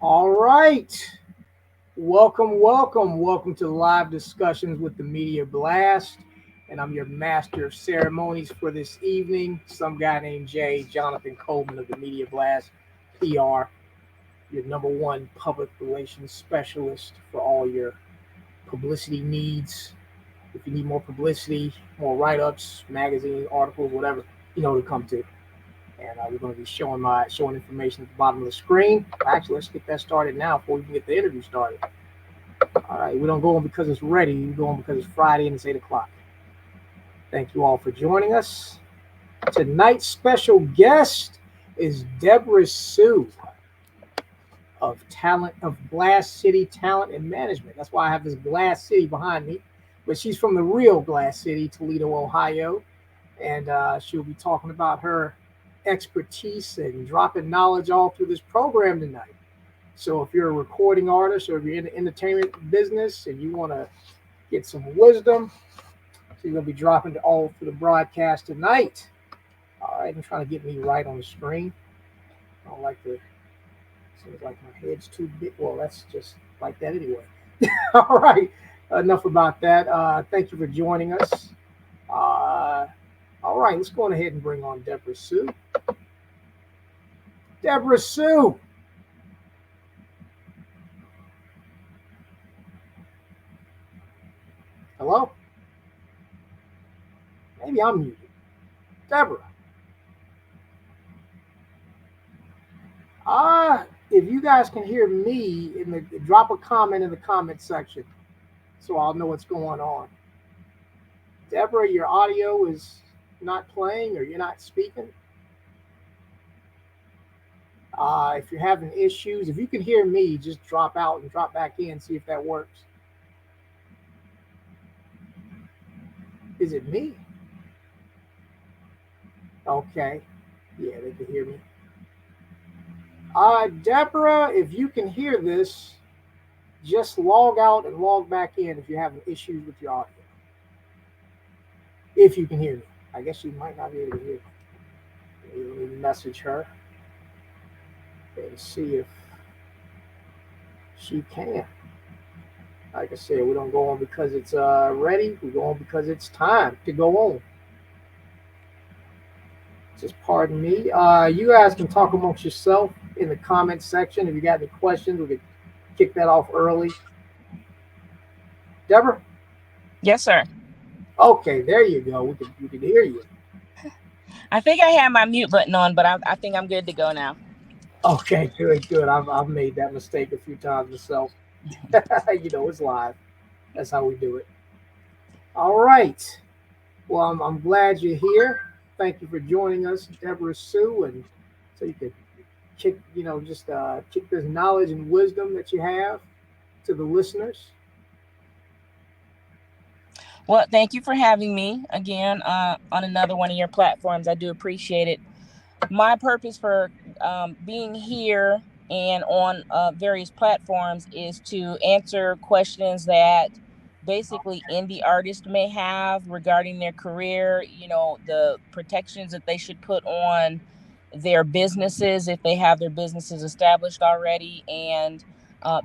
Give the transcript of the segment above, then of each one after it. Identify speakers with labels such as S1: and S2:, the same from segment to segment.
S1: All right. Welcome to live discussions with the Media Blast. And I'm your master of ceremonies for this evening. Some guy named Jonathan Coleman of the Media Blast PR, your number one public relations specialist for all your publicity needs. If you need more publicity, more write ups, magazine articles, whatever, you know to come to. And we're going to be showing information at the bottom of the screen. Actually, let's get that started now before we can get the interview started. All right, we don't go on because it's ready. We go on because it's Friday and it's 8 o'clock. Thank you all for joining us. Tonight's special guest is Debra Sue of Glass City Talent and Management. That's why I have this Glass City behind me. But she's from the real Glass City, Toledo, Ohio, and she'll be talking about her expertise and dropping knowledge all through this program tonight. So if you're a recording artist or if you're in the entertainment business and you want to get some wisdom, so you're going to be dropping it all through the broadcast tonight. All right, I'm trying to get me right on the screen. I don't like the, seems like my head's too big. Well, that's just like that anyway. All right, enough about that. Thank you for joining us. All right, let's go on ahead and bring on Debra Sue. Debra Sue. Hello? Maybe I'm muted. Debra. If you guys can hear me, drop a comment in the comment section so I'll know what's going on. Debra, your audio is not playing or you're not speaking. If you're having issues, if you can hear me, just drop out and drop back in, see if that works. Is it me? Okay. Yeah, they can hear me. Debra, if you can hear this, just log out and log back in if you're having issues with your audio. If you can hear me. I guess you might not be able to hear me. Let me message her and see if she can. Like I said, we don't go on because it's ready. We go on because it's time to go on. Just pardon me. You guys can talk amongst yourself in the comment section. If you got any questions, we could kick that off early. Debra?
S2: Yes, sir.
S1: Okay, there you go. We can hear you.
S2: I think I had my mute button on, but I think I'm good to go now.
S1: Okay, good. I've made that mistake a few times myself. It's live. That's how we do it. All right. Well, I'm glad you're here. Thank you for joining us, Debra Sue, and so you could kick, kick this knowledge and wisdom that you have to the listeners.
S2: Well, thank you for having me again on another one of your platforms. I do appreciate it. My purpose for being here and on various platforms is to answer questions that basically indie artists may have regarding their career, the protections that they should put on their businesses if they have their businesses established already, and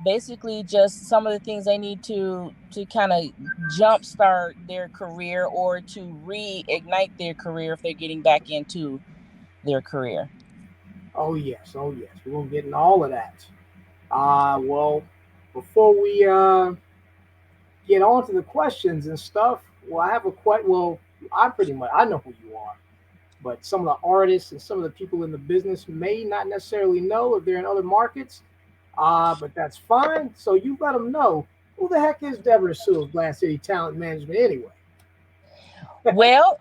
S2: basically just some of the things they need to kind of jumpstart their career or to reignite their career if they're getting back into their career.
S1: Oh yes. We're gonna get into all of that. Well, before we get on to the questions and stuff, well, I have a question. Well, I know who you are, but some of the artists and some of the people in the business may not necessarily know if they're in other markets. But that's fine. So you let them know who the heck is Debra Sue of Glass City Talent Management anyway.
S2: Well,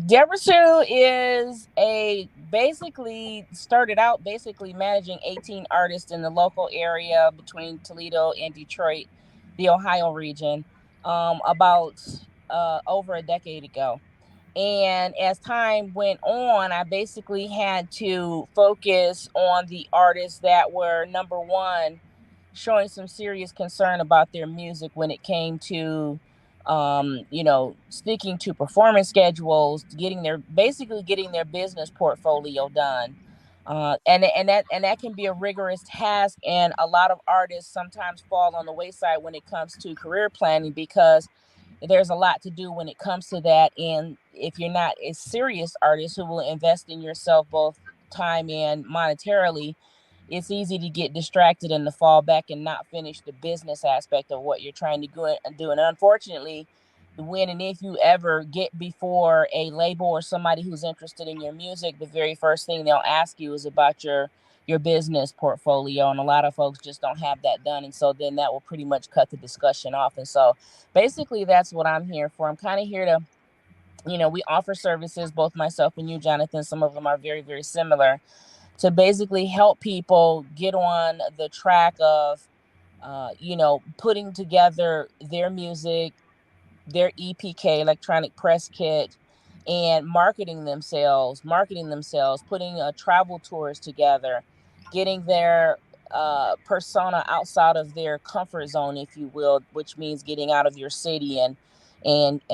S2: Debra Sue is a basically started out basically managing 18 artists in the local area between Toledo and Detroit, the Ohio region, about over a decade ago. And as time went on, I basically had to focus on the artists that were number one, showing some serious concern about their music when it came to sticking to performance schedules, getting their business portfolio done. And that can be a rigorous task, and a lot of artists sometimes fall on the wayside when it comes to career planning, because there's a lot to do when it comes to that. And if you're not a serious artist who will invest in yourself both time and monetarily, it's easy to get distracted and to fall back and not finish the business aspect of what you're trying to do. And unfortunately, when and if you ever get before a label or somebody who's interested in your music, the very first thing they'll ask you is about your business portfolio, and a lot of folks just don't have that done, and so then that will pretty much cut the discussion off. And so basically that's what I'm here for. I'm kind of here to, we offer services, both myself and you, Jonathan. Some of them are very, very similar, to basically help people get on the track of, putting together their music, their EPK, electronic press kit, and marketing themselves, putting travel tours together, getting their persona outside of their comfort zone, if you will, which means getting out of your city and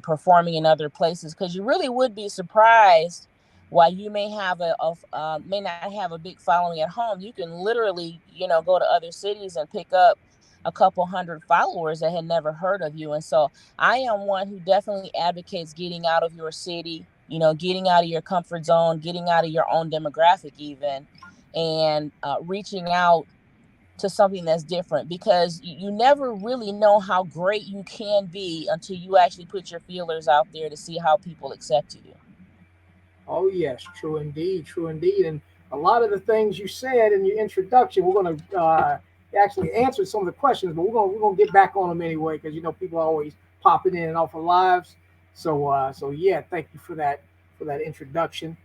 S2: performing in other places. Because you really would be surprised, while you may not have a big following at home, you can literally, go to other cities and pick up a couple hundred followers that had never heard of you. And so I am one who definitely advocates getting out of your city, getting out of your comfort zone, getting out of your own demographic even, and reaching out to something that's different, because you never really know how great you can be until you actually put your feelers out there to see how people accept you.
S1: Oh yes, true indeed, true indeed. And a lot of the things you said in your introduction, we're going to actually answer some of the questions, but we're gonna get back on them anyway, because people are always popping in and off of lives. So yeah, thank you for that introduction.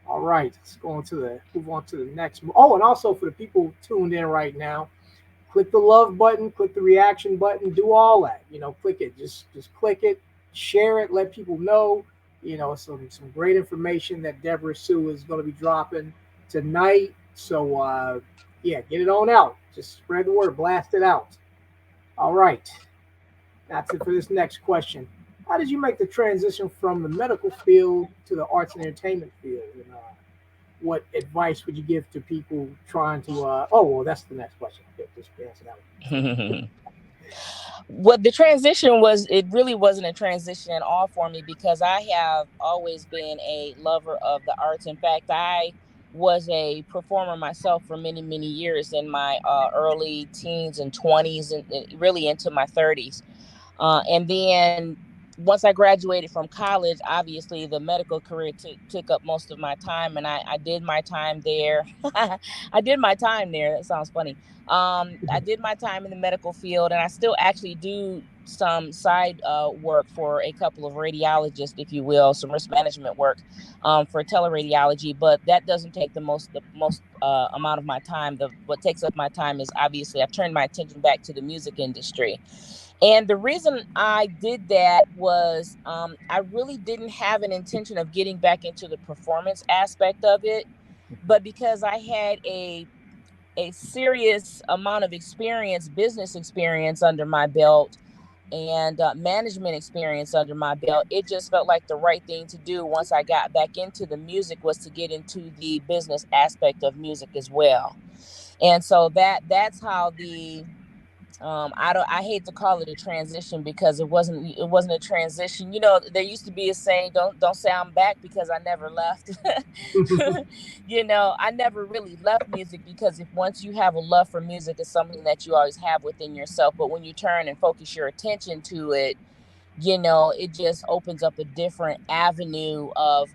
S1: All right, let's go on to the move on to the next. Oh, and also for the people tuned in right now, click the love button, click the reaction button, do all that. Click it. Just click it, share it, let people know. Some great information that Debra Sue is going to be dropping tonight. So yeah, get it on out. Just spread the word, blast it out. All right, that's it for this next question. How did you make the transition from the medical field to the arts and entertainment field? And what advice would you give to people trying to? Oh, well, that's the next question. Okay, just answer that one.
S2: What the transition was, it really wasn't a transition at all for me, because I have always been a lover of the arts. In fact, I was a performer myself for many, many years in my early teens and 20s, and really into my 30s. And then once I graduated from college, obviously the medical career took up most of my time, and I did my time there. I did my time there. That sounds funny. I did my time in the medical field, and I still actually do some side work for a couple of radiologists, if you will, some risk management work for teleradiology. But that doesn't take the most amount of my time. What takes up my time is, obviously, I've turned my attention back to the music industry. And the reason I did that was, I really didn't have an intention of getting back into the performance aspect of it, but because I had a serious amount of experience, business experience under my belt, and management experience under my belt, it just felt like the right thing to do once I got back into the music, was to get into the business aspect of music as well. And so that's how the I hate to call it a transition, because it wasn't a transition. There used to be a saying, don't say I'm back, because I never left. I never really left music, because if once you have a love for music, it's something that you always have within yourself. But when you turn and focus your attention to it, it just opens up a different avenue of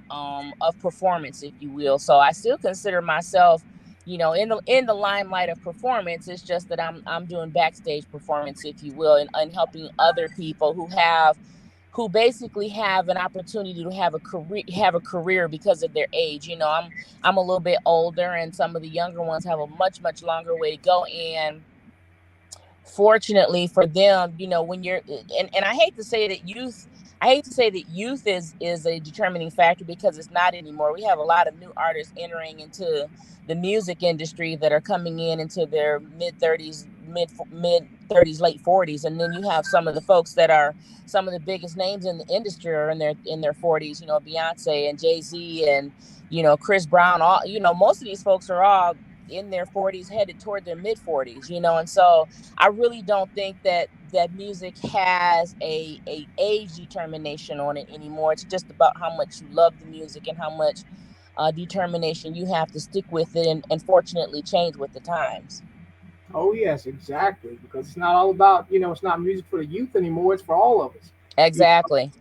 S2: performance, if you will. So I still consider myself, in the limelight of performance. It's just that I'm doing backstage performance, if you will, and helping other people who basically have an opportunity to have a career because of their age. I'm a little bit older, and some of the younger ones have a much, much longer way to go. And fortunately for them, when you're and I hate to say that youth is a determining factor, because it's not anymore. We have a lot of new artists entering into the music industry that are coming into their mid 30s, mid 30s, late 40s, and then you have some of the folks that are some of the biggest names in the industry are in their 40s. You know, Beyonce and Jay-Z and Chris Brown. All most of these folks are all in their 40s, headed toward their mid 40s. And so I really don't think that music has a age determination on it anymore. It's just about how much you love the music and how much determination you have to stick with it, and fortunately change with the times.
S1: Oh yes, exactly. Because it's not all about, it's not music for the youth anymore. It's for all of us. You
S2: Exactly.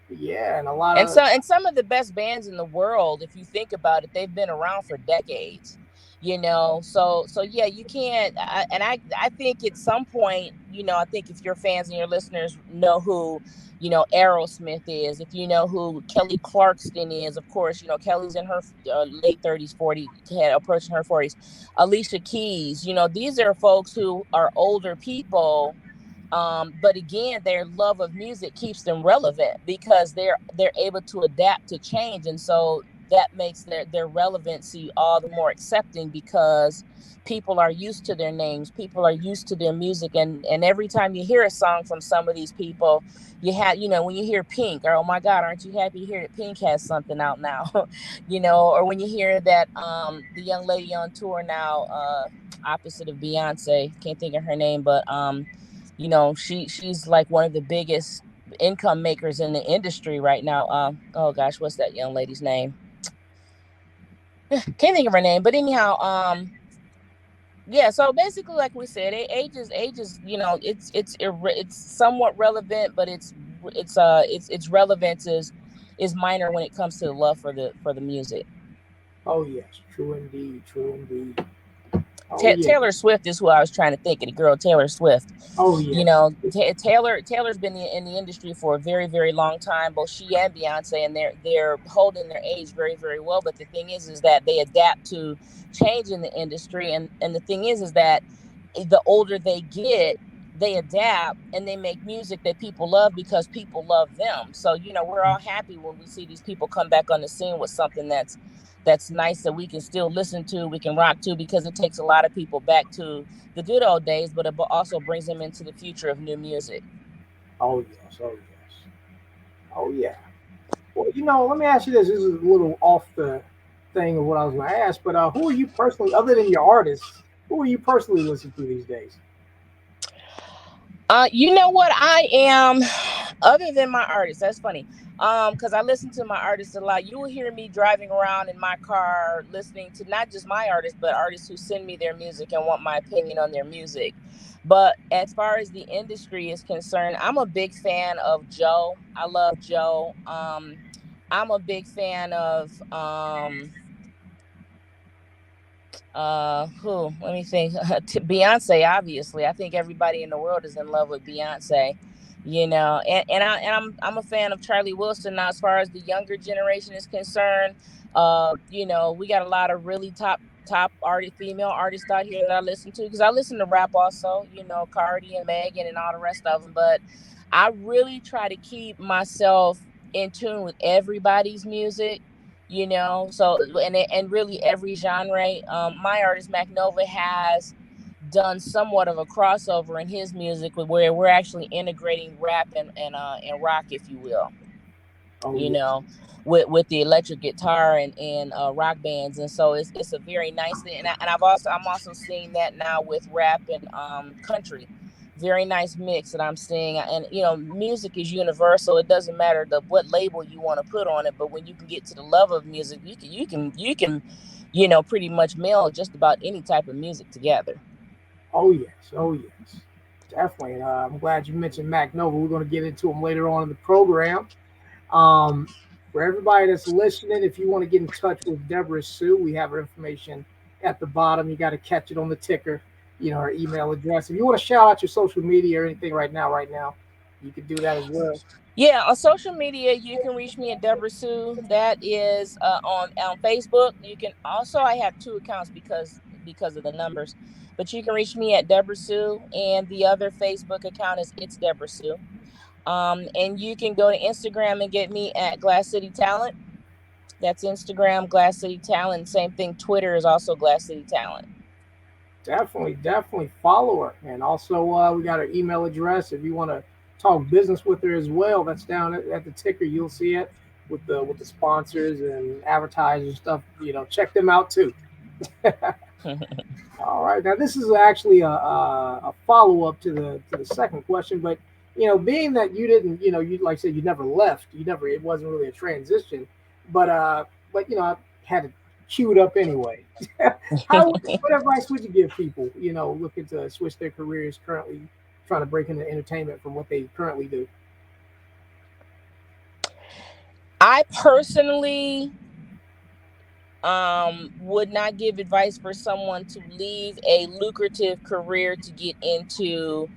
S1: Yeah, and a lot
S2: And
S1: of.
S2: some of the best bands in the world, if you think about it, they've been around for decades. So yeah, you can't. I think at some point, I think if your fans and your listeners know who, Aerosmith is, if you know who Kelly Clarkson is, of course, Kelly's in her late 30s, 40, approaching her 40s. Alicia Keys, these are folks who are older people, but again, their love of music keeps them relevant because they're able to adapt to change, and so that makes their relevancy all the more accepting because people are used to their names, people are used to their music, and every time you hear a song from some of these people, you have when you hear Pink, or oh my God, aren't you happy to hear that Pink has something out now? Or when you hear that the young lady on tour now, opposite of Beyonce, can't think of her name, but she's like one of the biggest income makers in the industry right now. Oh gosh, what's that young lady's name? Can't think of her name, but anyhow, yeah. So basically, like we said, age is it's somewhat relevant, but its relevance is minor when it comes to the love for the music.
S1: Oh yes, true indeed, true indeed. Oh yeah,
S2: Taylor Swift is who I was trying to think of. The girl Taylor Swift.
S1: oh yes.
S2: Taylor's been in the industry for a very, very long time. Both she and Beyonce, and they're holding their age very, very well. But the thing is that they adapt to change in the industry, and the thing is that the older they get, they adapt and they make music that people love because people love them. So we're all happy when we see these people come back on the scene with something that's nice that we can still listen to, we can rock to, because it takes a lot of people back to the good old days, but it also brings them into the future of new music.
S1: Oh yes, oh yes, oh yeah. Well, let me ask you this. This is a little off the thing of what I was going to ask, but who are you personally, other than your artists, who are you personally listening to these days?
S2: You know what? I am, other than my artists, that's funny. Because I listen to my artists a lot. You will hear me driving around in my car listening to not just my artists, but artists who send me their music and want my opinion on their music. But as far as the industry is concerned, I'm a big fan of Joe. I love Joe. I'm a big fan of who, let me think. Beyonce, obviously. I think everybody in the world is in love with Beyonce. And I'm a fan of Charlie Wilson. Now, as far as the younger generation is concerned, we got a lot of really top female artists out here that I listen to, because I listen to rap also, Cardi and Megan and all the rest of them. But I really try to keep myself in tune with everybody's music, so and really every genre. My artist Mac Nova has done somewhat of a crossover in his music, where we're actually integrating rap and rock, if you will,
S1: Oh
S2: you
S1: yes,
S2: know with the electric guitar and rock bands. And so it's a very nice thing, I'm also seeing that now with rap and country. Very nice mix that I'm seeing. And music is universal. It doesn't matter what label you want to put on it, but when you can get to the love of music, you can pretty much meld just about any type of music together.
S1: oh yes, oh yes, definitely. And I'm glad you mentioned Mac Nova. We're going to get into him later on in the program. Um, for everybody that's listening, if you want to get in touch with Debra Sue, we have her information at the bottom. You got to catch it on the ticker, her email address. If you want to shout out your social media or anything right now, you can do that as well.
S2: Yeah, on social media, you can reach me at Debra Sue. That is on Facebook. You can also, I have two accounts because of the numbers, but you can reach me at Debra Sue, and the other Facebook account is It's Debra Sue. And you can go to Instagram and get me at Glass City Talent. That's Instagram, Glass City Talent. Same thing. Twitter is also Glass City Talent.
S1: Definitely follow her. And also, we got her email address if you want to talk business with her as well. That's down at the ticker. You'll see it with the sponsors and advertisers stuff. Check them out too. All right. Now this is actually a follow up to the second question, but being that you didn't, you like I said, you never left. You never. It wasn't really a transition, but I had it queued up anyway. What advice would you give people, looking to switch their careers currently, trying to break into entertainment from what they currently do?
S2: I personally would not give advice for someone to leave a lucrative career to get into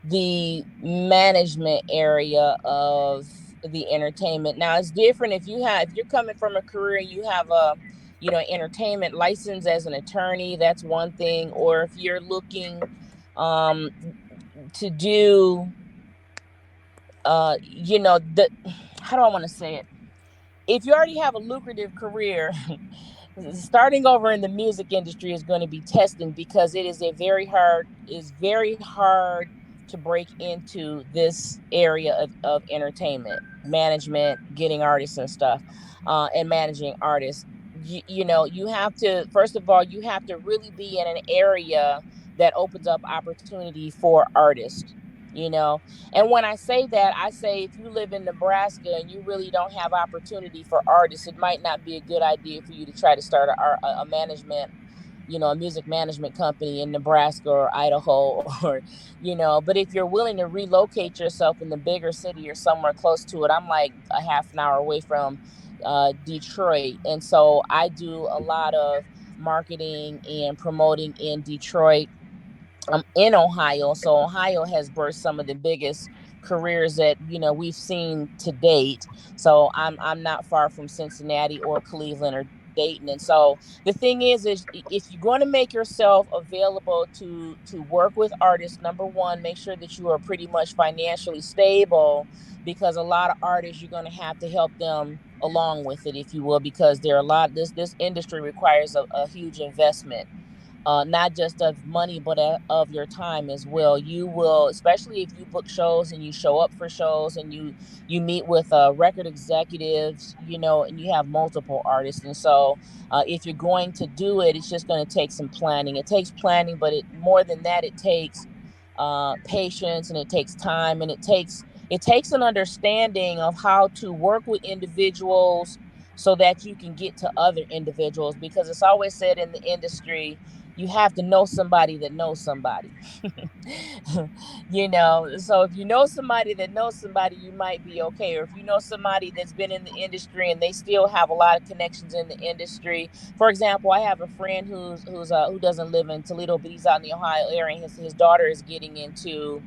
S2: the management area of the entertainment. Now it's different if you're coming from a career and you have a entertainment license as an attorney, that's one thing. Or if you're looking um to do the how do I want to say it? If you already have a lucrative career, starting over in the music industry is going to be testing, because it is very hard to break into this area of entertainment management, getting artists and stuff, and managing artists. You have to, first of all, you have to really be in an area that opens up opportunity for artists, you know and when I say that, I say if you live in Nebraska and you really don't have opportunity for artists, it might not be a good idea for you to try to start a management, a music management company in Nebraska or Idaho or, but if you're willing to relocate yourself in the bigger city or somewhere close to it, I'm like a half an hour away from Detroit. And so I do a lot of marketing and promoting in Detroit. I'm in Ohio, so Ohio has birthed some of the biggest careers that we've seen to date. So I'm not far from Cincinnati or Cleveland or Dayton. And so the thing is if you're going to make yourself available to work with artists, number one, make sure that you are pretty much financially stable, because a lot of artists, you're going to have to help them along with it, if you will, because there are a lot this industry requires a huge investment, not just of money, but of your time as well. You will, especially if you book shows and you show up for shows and you meet with record executives, and you have multiple artists. And so, if you're going to do it, it's just going to take some planning. It takes planning, but more than that, it takes patience, and it takes time, and it takes an understanding of how to work with individuals so that you can get to other individuals, because it's always said in the industry, you have to know somebody that knows somebody. So if you know somebody that knows somebody, you might be okay. Or if you know somebody that's been in the industry and they still have a lot of connections in the industry. For example, I have a friend who doesn't live in Toledo, but he's out in the Ohio area, and his daughter is getting into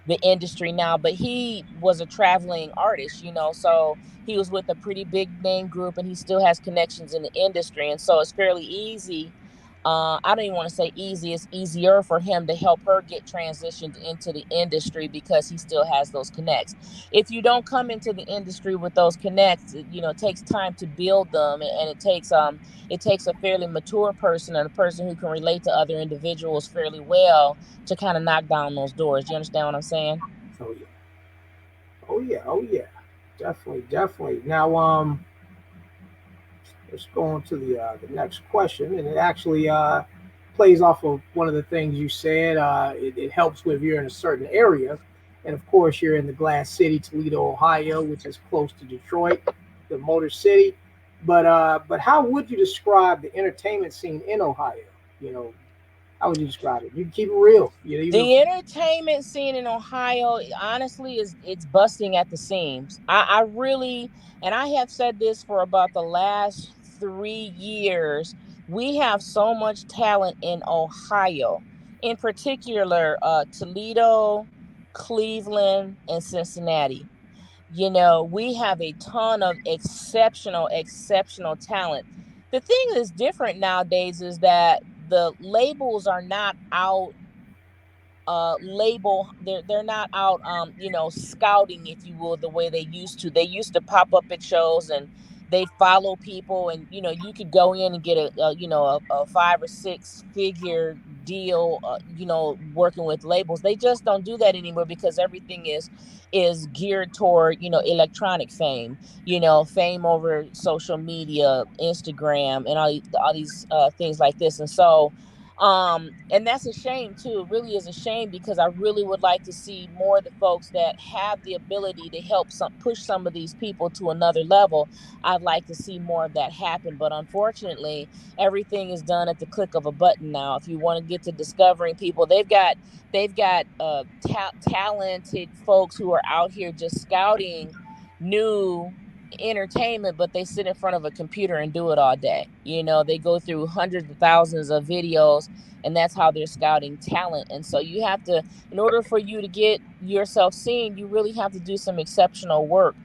S2: the industry now, but he was a traveling artist, so he was with a pretty big name group, and he still has connections in the industry. And so it's fairly easy. I don't even want to say easy. It's easier for him to help her get transitioned into the industry because he still has those connects. If you don't come into the industry with those connects, it takes time to build them, and it takes a fairly mature person and a person who can relate to other individuals fairly well to kind of knock down those doors. Do you understand what I'm saying?
S1: Oh yeah, oh yeah, definitely. Now, let's go on to the next question, and it actually plays off of one of the things you said. It helps with you're in a certain area, and of course you're in the Glass City, Toledo, Ohio, which is close to Detroit, the Motor City. But how would you describe the entertainment scene in Ohio? You know, how would you describe it? You can keep it real. Even if
S2: The entertainment scene in Ohio, honestly, it's busting at the seams. I really, and I have said this for about the last 3 years. We have so much talent in Ohio, in particular, Toledo, Cleveland, and Cincinnati. We have a ton of exceptional talent. The thing that's different nowadays is that the labels are not out label they're not out scouting, if you will, the way they used to pop up at shows, and they'd follow people, and you could go in and get a 5 or 6 figure deal, working with labels. They just don't do that anymore because everything is geared toward, electronic fame, fame over social media, Instagram, and all these things like this. And so, and that's a shame too. It really is a shame because I really would like to see more of the folks that have the ability to help push some of these people to another level. I'd like to see more of that happen, but unfortunately, everything is done at the click of a button now. If you want to get to discovering people, they've got talented folks who are out here just scouting new entertainment, but they sit in front of a computer and do it all day. They go through hundreds of thousands of videos, and that's how they're scouting talent. And so you have to, in order for you to get yourself seen, you really have to do some exceptional work.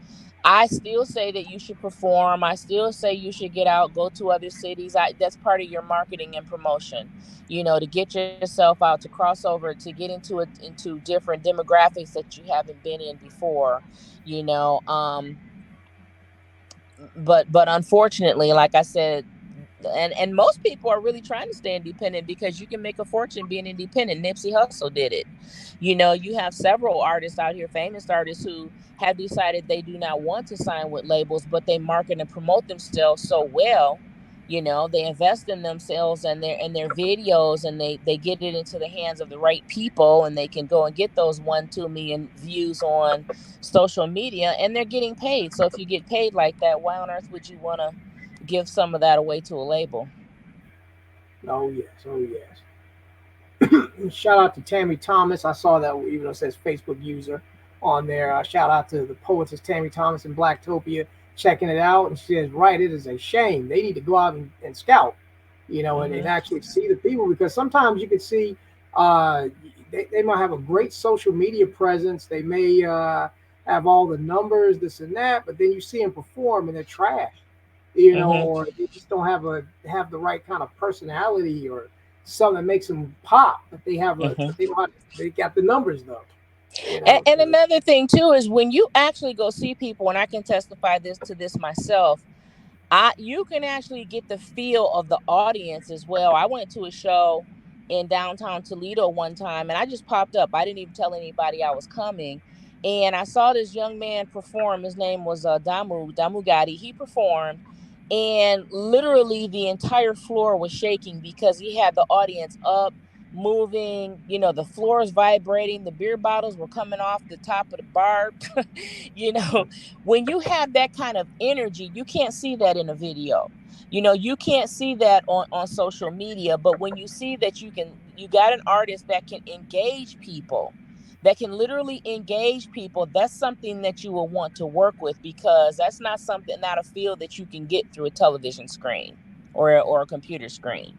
S2: I still say that you should perform. I still say you should get out, go to other cities. That's part of your marketing and promotion, to get yourself out, to cross over, to get into different demographics that you haven't been in before, you know. But unfortunately, like I said, and most people are really trying to stay independent because you can make a fortune being independent. Nipsey Hussle did it. You have several artists out here, famous artists, who have decided they do not want to sign with labels, but they market and promote themselves so well. They invest in themselves and their videos, and they get it into the hands of the right people, and they can go and get those 1-2 million views on social media, and they're getting paid. So if you get paid like that, why on earth would you want to give some of that away to a label?
S1: Oh yes, oh yes. Shout out to Tammy Thomas. I saw that even though it says Facebook user on there. Shout out to the poetess Tammy Thomas in Blacktopia checking it out. And she says, right, it is a shame. They need to go out and scout, and
S2: Mm-hmm.
S1: actually see the people because sometimes you can see uh, they might have a great social media presence. They may have all the numbers, this and that, but then you see them perform and they're trash,
S2: Mm-hmm.
S1: or they just don't have the right kind of personality or something that makes them pop.
S2: Mm-hmm.
S1: But they don't have, they got the numbers though.
S2: And
S1: So
S2: another thing too is when you actually go see people, and I can testify this myself. You can actually get the feel of the audience as well. I went to a show in downtown Toledo one time, and I just popped up. I didn't even tell anybody I was coming, and I saw this young man perform. His name was Damu Gotti. He performed, and literally the entire floor was shaking because he had the audience up, moving. The floor is vibrating. The beer bottles were coming off the top of the bar. you know when you have that kind of energy, you can't see that in a video. You can't see that on social media. But when you see that you got an artist that can engage people, that can literally engage people, that's something that you will want to work with, because that's not a field that you can get through a television screen or a computer screen.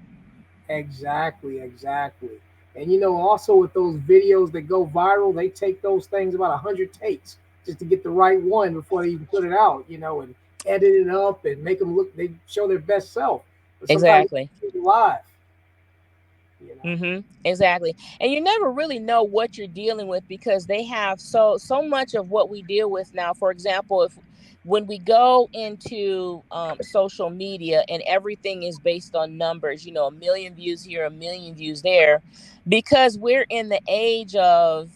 S1: exactly, exactly. And also with those videos that go viral, they take those things about 100 takes just to get the right one before they even put it out. And edit it up and make them look. They show their best self, but sometimes
S2: Exactly.
S1: it's live. You know.
S2: Exactly. And you never really know what you're dealing with because they have so much of what we deal with now. For example, if when we go into social media and everything is based on numbers, 1 million views here, 1 million views there, because we're in the age of,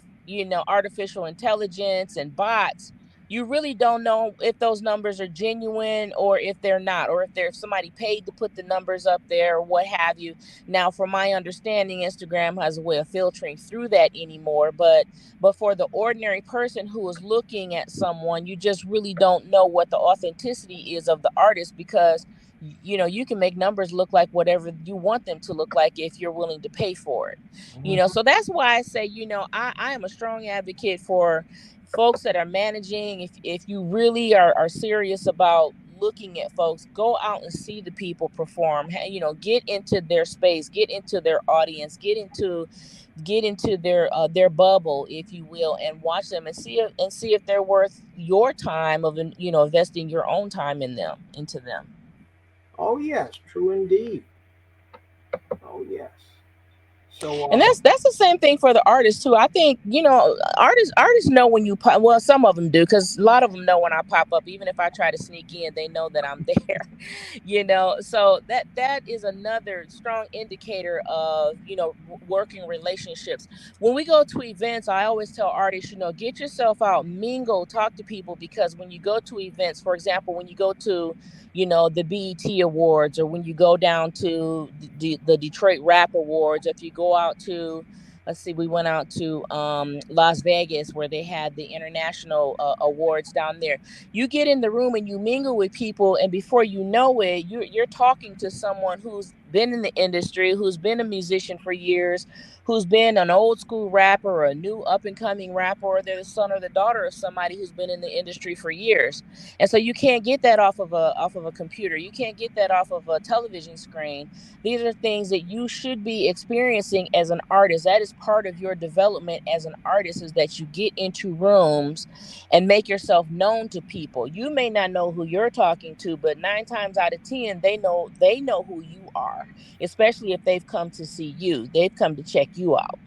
S2: artificial intelligence and bots. You really don't know if those numbers are genuine or if they're not, or if somebody paid to put the numbers up there or what have you. Now, from my understanding, Instagram has a way of filtering through that anymore. But for the ordinary person who is looking at someone, you just really don't know what the authenticity is of the artist, because you can make numbers look like whatever you want them to look like if you're willing to pay for it. So that's why I say, I am a strong advocate for folks that are managing. If you really are serious about looking at folks, go out and see the people perform. Get into their space, get into their audience, get into their bubble, if you will, and watch them and see if they're worth your time of investing your own time into them.
S1: Oh yes, true indeed. Oh yes. So
S2: And that's the same thing for the artists too. I think, artists know when you pop. Well, some of them do, because a lot of them know when I pop up. Even if I try to sneak in, they know that I'm there. So that is another strong indicator of, working relationships. When we go to events, I always tell artists, get yourself out, mingle, talk to people, because when you go to events, for example, when you go to, the BET Awards, or when you go down to the Detroit Rap Awards, if you go out to, let's see, we went out to Las Vegas, where they had the international awards down there. You get in the room and you mingle with people, and before you know it, you're talking to someone who's been in the industry, who's been a musician for years, who's been an old school rapper or a new up and coming rapper, or they're the son or the daughter of somebody who's been in the industry for years. And so you can't get that off of a computer. You can't get that off of a television screen. These are things that you should be experiencing as an artist. That is part of your development as an artist, is that you get into rooms and make yourself known to people. You may not know who you're talking to, but 9 times out of 10, they know who you are, especially if they've come to see you. They've come to check you out.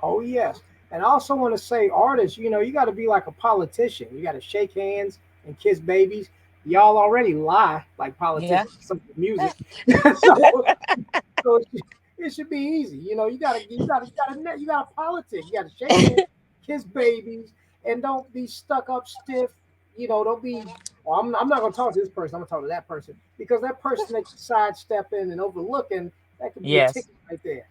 S1: oh yes, and I also want to say, artists, you got to be like a politician. You got to shake hands and kiss babies. Y'all already lie like
S2: Yeah.
S1: politicians. Some music, so it should be easy. You gotta politic. You gotta shake hands, kiss babies, and don't be stuck up stiff. Don't be. Well, I'm not gonna talk to this person. I'm gonna talk to that person, because that person that you sidestep in and overlooking, that could be a
S2: Yes.
S1: ticket right there.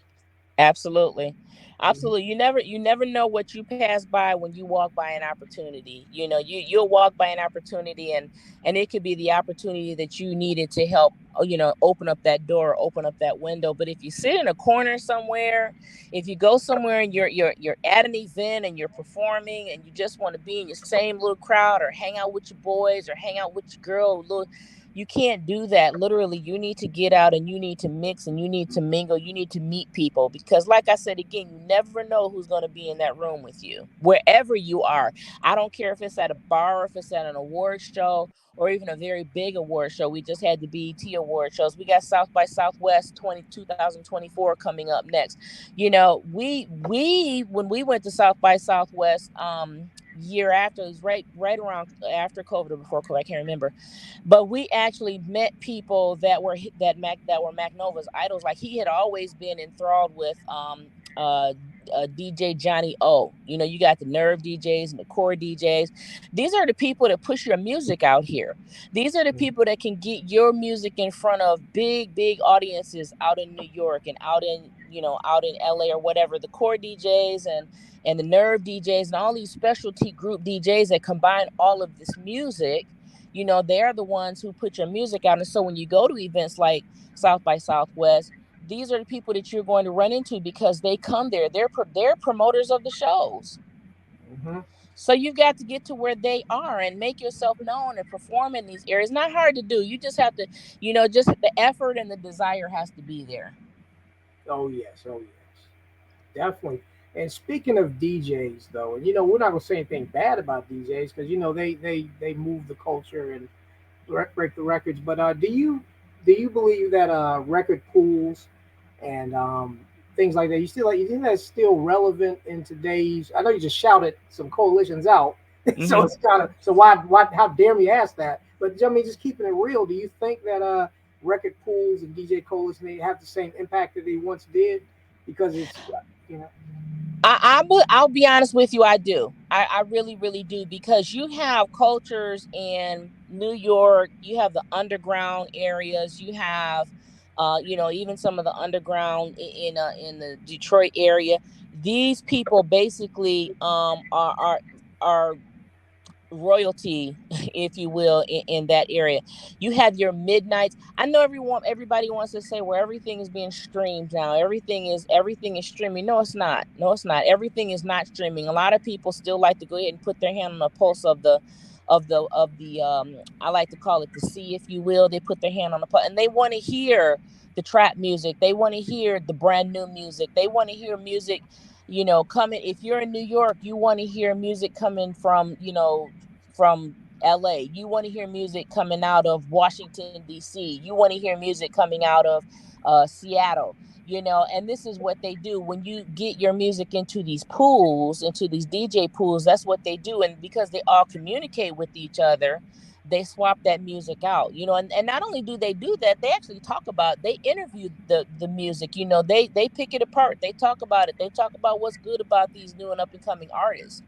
S2: Absolutely.
S1: Mhm.
S2: Absolutely. You never know what you pass by when you walk by an opportunity. You'll walk by an opportunity, and it could be the opportunity that you needed to help, open up that door, open up that window. But if you sit in a corner somewhere, if you go somewhere and you're at an event and you're performing, and you just want to be in your same little crowd, or hang out with your boys, or hang out with your girl, you can't do that. Literally, you need to get out, and you need to mix, and you need to mingle. You need to meet people, because, like I said again, you never know who's going to be in that room with you, wherever you are. I don't care if it's at a bar, or if it's at an award show, or even a very big award show. We just had the BET award shows. We got South by Southwest 2024 coming up next. We when we went to South by Southwest, year after, it was right around after COVID or before COVID, I can't remember, but we actually met people that were Mac Nova's idols. Like, he had always been enthralled with uh DJ Johnny O. You got the Nerve DJs and the Core DJs. These are the people that push your music out here. These are the people that can get your music in front of big audiences out in New York, and out in LA or whatever. The Core DJs and the Nerve DJs and all these specialty group DJs that combine all of this music. They're the ones who put your music out. And so when you go to events like South by Southwest, these are the people that you're going to run into, because they come there. They're promoters of the shows.
S1: Mhm.
S2: So you've got to get to where they are and make yourself known and perform in these areas. Not hard to do. You just have to, just the effort and the desire has to be there.
S1: Oh yes, oh yes, definitely. And speaking of DJs, though, and we're not gonna say anything bad about DJs, because they move the culture and break the records. But do you believe that record pools and things like that, you think that's still relevant in today's? I know you just shouted some coalitions out, so
S2: Hmm.
S1: it's kind of, so why how dare me ask that? But I mean, just keeping it real, do you think that record pools and DJ coalitions, they have the same impact that they once did? Because it's you know.
S2: I'll be honest with you. I do. I really, really do, because you have cultures in New York. You have the underground areas. You have, even some of the underground in the Detroit area. These people basically are royalty, if you will, in that area. You have your midnights. I know everybody wants to say, well, everything is being streamed now. Everything is streaming. No, it's not. No, it's not. Everything is not streaming. A lot of people still like to go ahead and put their hand on the pulse of the I like to call it the sea, if you will. They put their hand on the pulse, and they want to hear the trap music. They want to hear the brand new music. They want to hear music, coming. If you're in New York, you want to hear music coming from LA. You want to hear music coming out of Washington, D.C. You want to hear music coming out of Seattle. And this is what they do when you get your music into these pools, into these DJ pools. That's what they do. And because they all communicate with each other, they swap that music out, and not only do they do that, they actually they interview the music. They pick it apart, they talk about it, they talk about what's good about these new and up and coming artists.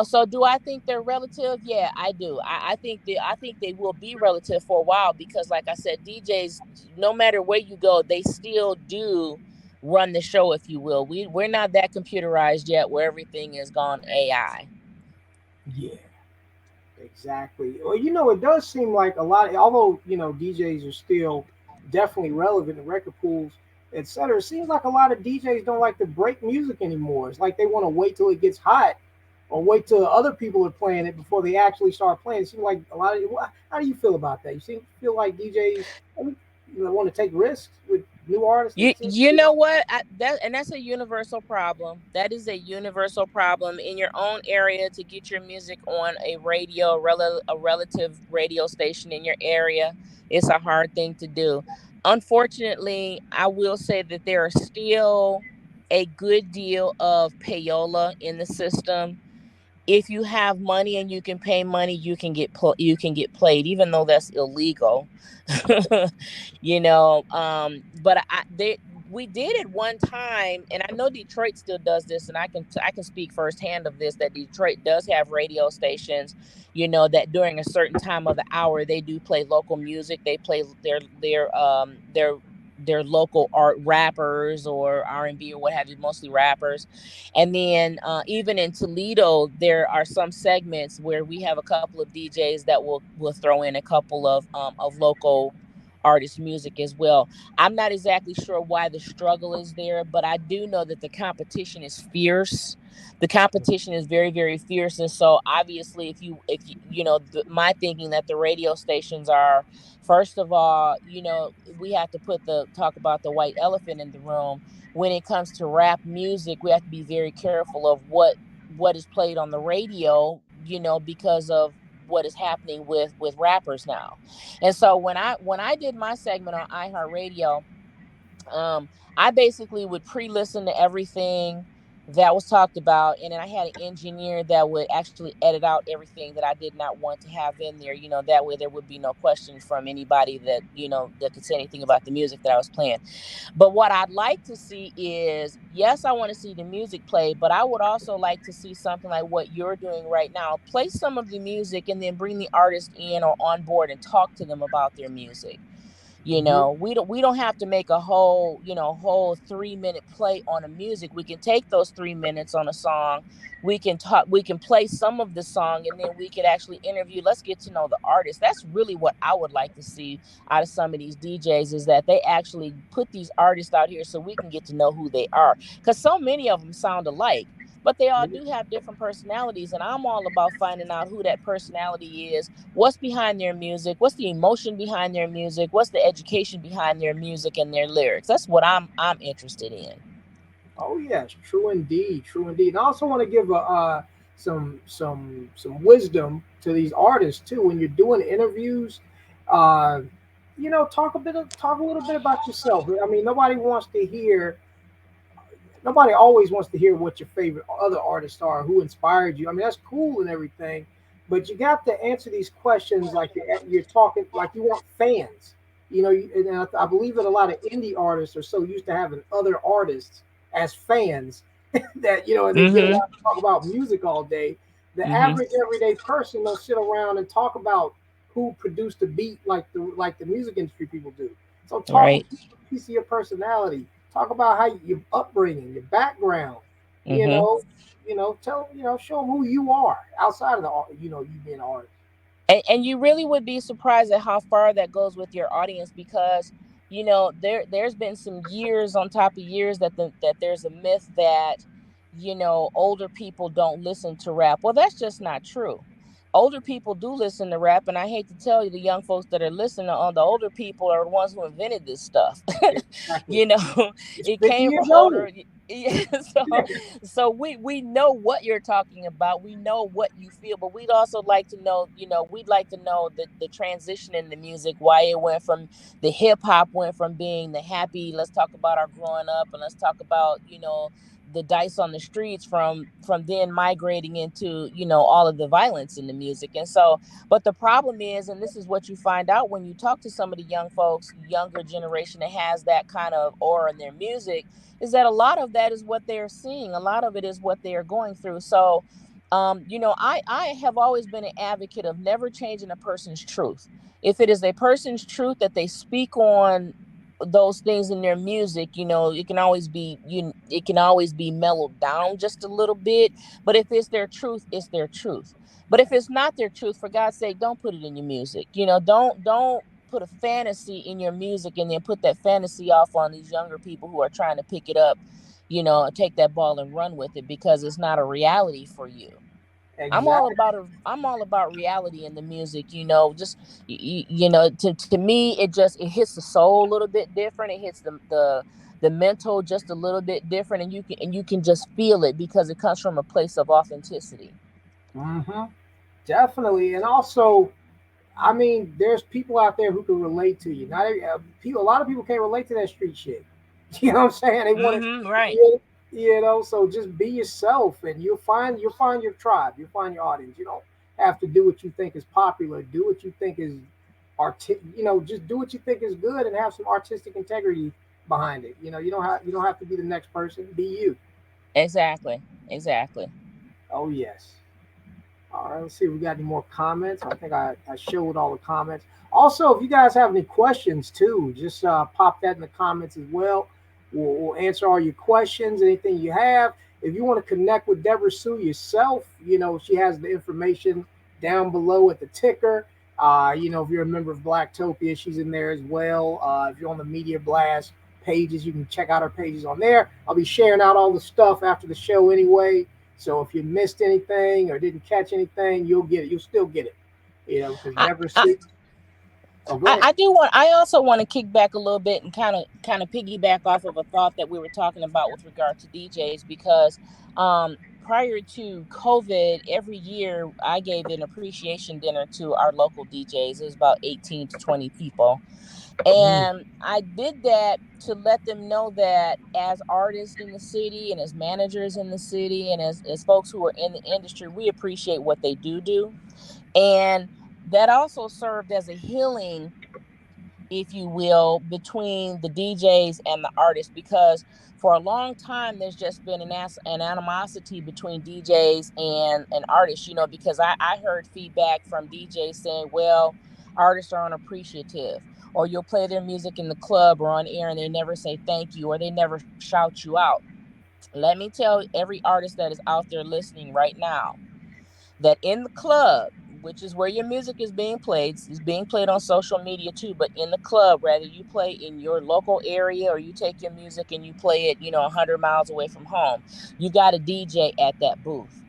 S2: So do I think they're relative? Yeah, I do. I think they will be relative for a while, because like I said, DJs, no matter where you go, they still do run the show, if you will. We're not that computerized yet where everything is gone AI.
S1: Yeah, exactly. Well, it does seem like a lot, although, DJs are still definitely relevant in record pools, etc. It seems like a lot of DJs don't like to break music anymore. It's like they want to wait till it gets hot or wait till other people are playing it before they actually start playing. It seems like a lot of, how do you feel about that? Feel like DJs want to take risks with new artists?
S2: You know what? That's a universal problem. That is a universal problem in your own area, to get your music on a a relative radio station in your area. It's a hard thing to do. Unfortunately, I will say that there are still a good deal of payola in the system. If you have money and you can pay money, you can get played, even though that's illegal. But we did it one time, and I know Detroit still does this, and I can speak firsthand of this, that Detroit does have radio stations, that during a certain time of the hour they do play local music. They play their local art rappers or R&B or what have you, mostly rappers. And then even in Toledo, there are some segments where we have a couple of DJs that will throw in a couple of local artist music as well. I'm not exactly sure why the struggle is there, but I do know that the competition is fierce. The competition is very, very fierce, and so obviously, my thinking that the radio stations are, first of all, we have to talk about the white elephant in the room. When it comes to rap music, we have to be very careful of what is played on the radio, because of what is happening with rappers now. And so when I did my segment on iHeartRadio, um, I basically would pre-listen to everything that was talked about, and then I had an engineer that would actually edit out everything that I did not want to have in there. That way there would be no questions from anybody that could say anything about the music that I was playing. But what I'd like to see is, yes, I want to see the music play, but I would also like to see something like what you're doing right now. Play some of the music and then bring the artist in or on board and talk to them about their music.
S1: Mhm.
S2: We don't have to make a whole 3-minute play on a music. We can take those 3 minutes on a song. We can play some of the song, and then we could actually interview. Let's get to know the artist. That's really what I would like to see out of some of these DJs, is that they actually put these artists out here so we can get to know who they are, because so many of them sound alike, but they all do have different personalities, and I'm all about finding out who that personality is, what's behind their music, what's the emotion behind their music, what's the education behind their music and their lyrics. That's what I'm interested in.
S1: Oh yes, true indeed, true indeed. And I also want to give some wisdom to these artists too. When you're doing interviews, uh, talk a little bit about yourself. I mean, nobody always wants to hear what your favorite other artists are, who inspired you. I mean, that's cool and everything, but you got to answer these questions like you're talking like you want fans. And I believe that a lot of indie artists are so used to having other artists as fans that and they get
S2: Mhm.
S1: around to talk about music all day. The
S2: Mhm.
S1: average everyday person don't sit around and talk about who produced the beat like the music industry people do. So talk
S2: Right.
S1: a piece of your personality. Talk about how your upbringing, your background. You
S2: Mhm.
S1: know, show them who you are outside of you being an artist.
S2: And you really would be surprised at how far that goes with your audience, because there's been some years on top of years that there's a myth that older people don't listen to rap. Well, that's just not true. older people do listen to rap, and I hate to tell you, the young folks that are listening on, the older people are the ones who invented this stuff.
S1: Exactly.
S2: You know,
S1: It's
S2: it
S1: 50
S2: came from
S1: years
S2: older.
S1: old.
S2: Yeah, so we know what you're talking about. We know what you feel, but we'd also like to know, we'd like to know the transition in the music, why it went from the hip hop went from being the happy, let's talk about our growing up, and let's talk about, the dice on the streets, from then migrating into, all of the violence in the music. And so, but the problem is, and this is what you find out when you talk to some of the young folks, younger generation that has that kind of aura in their music, is that a lot of that is what they're seeing. A lot of it is what they are going through. So, I have always been an advocate of never changing a person's truth. If it is a person's truth that they speak on those things in their music, it can always be mellowed down just a little bit. But if it's their truth, it's their truth. But if it's not their truth, for God's sake, don't put it in your music. Don't put a fantasy in your music and then put that fantasy off on these younger people who are trying to pick it up, take that ball and run with it, because it's not a reality for you.
S1: Exactly.
S2: I'm all about reality in the music, just to me, it hits the soul a little bit different. It hits the mental just a little bit different, and you can just feel it because it comes from a place of authenticity.
S1: Hmm. Definitely. And also, I mean, there's people out there who can relate to you. Not every, people. A lot of people can't relate to that street shit. You know what I'm saying? They want it,
S2: Right.
S1: So just be yourself, and you'll find your tribe. You'll find your audience. You don't have to do what you think is popular. Do what you think is just do what you think is good, and have some artistic integrity behind it. You don't have to be the next person. Be you.
S2: Exactly.
S1: Oh yes. All right, let's see if we got any more comments. I think I showed all the comments. Also, if you guys have any questions too, just pop that in the comments as well. We'll answer all your questions, anything you have. If you want to connect with Debra Sue yourself, she has the information down below at the ticker. If you're a member of Blacktopia, she's in there as well. If you're on the Media Blast pages, you can check out her pages on there. I'll be sharing out all the stuff after the show anyway. So if you missed anything or didn't catch anything, you'll get it. You'll still get it. Because
S2: I,
S1: Debra
S2: I
S1: Sue. Oh, go
S2: I,
S1: ahead.
S2: I do want. I also want to kick back a little bit and kind of piggyback off of a thought that we were talking about with regard to DJs, because prior to COVID, every year I gave an appreciation dinner to our local DJs. It was about 18 to 20 people,
S1: Mm,
S2: and I did that to let them know that as artists in the city and as managers in the city and as folks who are in the industry, we appreciate what they do, and that also served as a healing, if you will, between the DJs and the artists, because for a long time there's just been an animosity between DJs and artists, because I heard feedback from DJs saying, well, artists are unappreciative, or you'll play their music in the club or on air and they never say thank you, or they never shout you out. Let me tell every artist that is out there listening right now that in the club, which is where your music is being played on social media too, but in the club, whether you play in your local area or you take your music and you play it, 100 miles away from home, you got a DJ at that booth.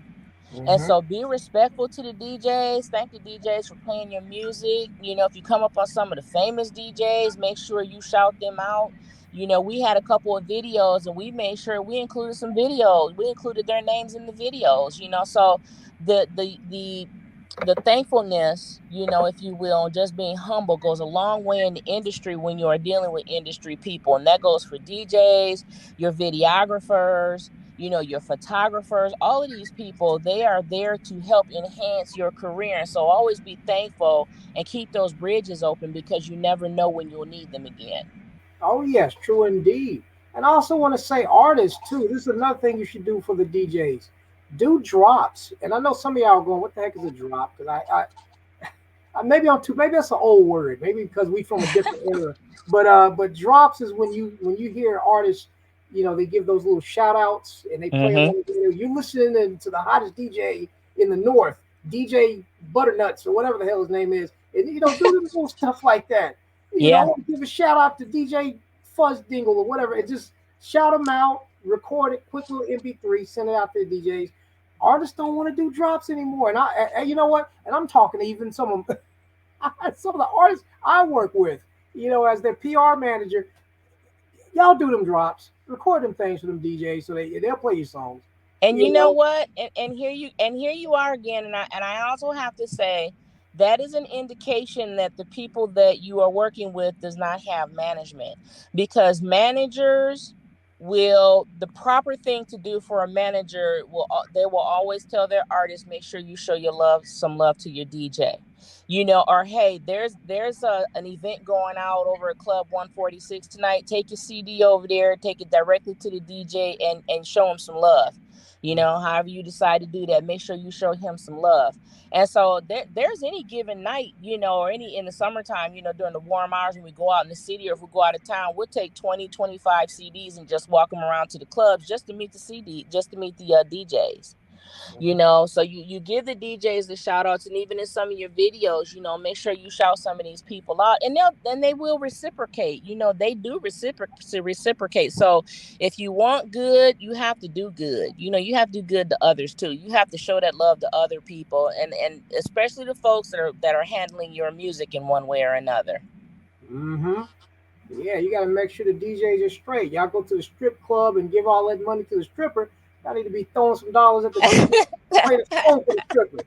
S2: And
S1: hmm.
S2: so be respectful to the DJs. Thank the DJs for playing your music. If you come up on some of the famous DJs, make sure you shout them out. We had a couple of videos and we made sure we included some videos. We included their names in the videos, so the thankfulness, if you will, just being humble goes a long way in the industry when you are dealing with industry people. And that goes for DJs, your videographers, your photographers, all of these people, they are there to help enhance your career. And so always be thankful and keep those bridges open, because you never know when you'll need them again.
S1: Oh yes, true indeed. And I also want to say artists too. This is another thing you should do for the DJs. Do drops. And I know some of y'all are going, "What the heck is a drop?" Because maybe I'm too. Maybe that's an old word. Maybe because we from a different era. But drops is when you hear artists, they give those little shout outs and they play them
S2: Mm-hmm.
S1: on the radio. You listening to the hottest DJ in the north, DJ Butternuts or whatever the hell his name is, and do little stuff like that.
S2: Yeah.
S1: Give a shout out to DJ Fuzz Dingle or whatever, and just shout them out, record it, quick little MP3, send it out to the DJs. Artists don't want to do drops anymore. And you know what? And I'm talking to even some of the artists I work with. As their PR manager, y'all do them drops, record them things for them DJs so they'll play your songs.
S2: And you
S1: You
S2: know
S1: know.
S2: what? And here you are again. And I also have to say that is an indication that the people that you are working with does not have management, because managers will, the proper thing to do for a manager will, they will always tell their artists, make sure you show your love, some love to your DJ. Or hey, there's an event going out over at Club 146 tonight. Take your CD over there, take it directly to the DJ, and show him some love. However you decide to do that, make sure you show him some love. And so there's any given night, or any in the summertime, during the warm hours when we go out in the city, or if we go out of town, we'll take 20, 25 CDs and just walk them around to the clubs just to meet the DJs. So you give the DJs the shout outs, and even in some of your videos, make sure you shout some of these people out, and they will reciprocate. They do reciprocate. So if you want good, you have to do good. You have to do good to others too. You have to show that love to other people, and especially the folks that are handling your music in one way or another.
S1: Mm-hmm. Yeah, you got to make sure the DJs are straight. Y'all go to the strip club and give all that money to the stripper. Y'all need to be throwing some dollars at the DJ. Play the song for the stripper.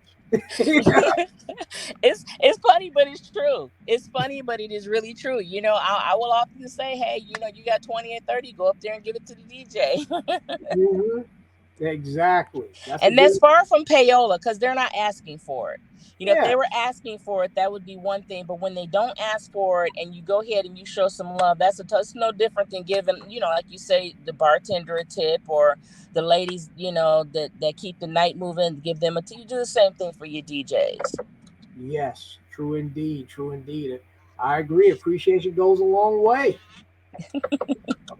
S2: It's funny, but it's true. It's funny, but it is really true. I will often say, hey, you got 20 and 30, go up there and give it to the DJ.
S1: Mm-hmm. Exactly. That's a
S2: And that's
S1: good.
S2: far from payola, because they're not asking for it. If
S1: Yeah.
S2: they were asking for it, that would be one thing. But when they don't ask for it and you go ahead and you show some love, it's no different than giving, like you say, the bartender a tip, or the ladies, that keep the night moving, give them a tip. You do the same thing for your DJs.
S1: Yes. True indeed. True indeed. I agree. Appreciation goes a long way.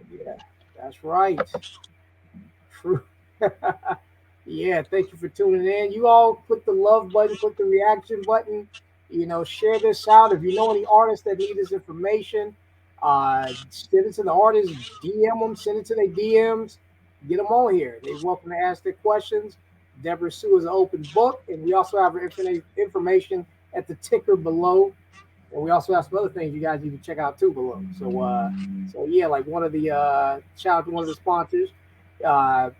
S1: Yeah. That's right. True. Yeah, thank you for tuning in. You all put the love button, put the reaction button, share this out. If you know any artists that need this information, send it to the artists, DM them, send it to their DMs, get them on here. They're welcome to ask their questions. Debra Sue is an open book, and we also have her information at the ticker below. And we also have some other things you guys need to check out too below. So yeah, like one of the shout out to one of the sponsors,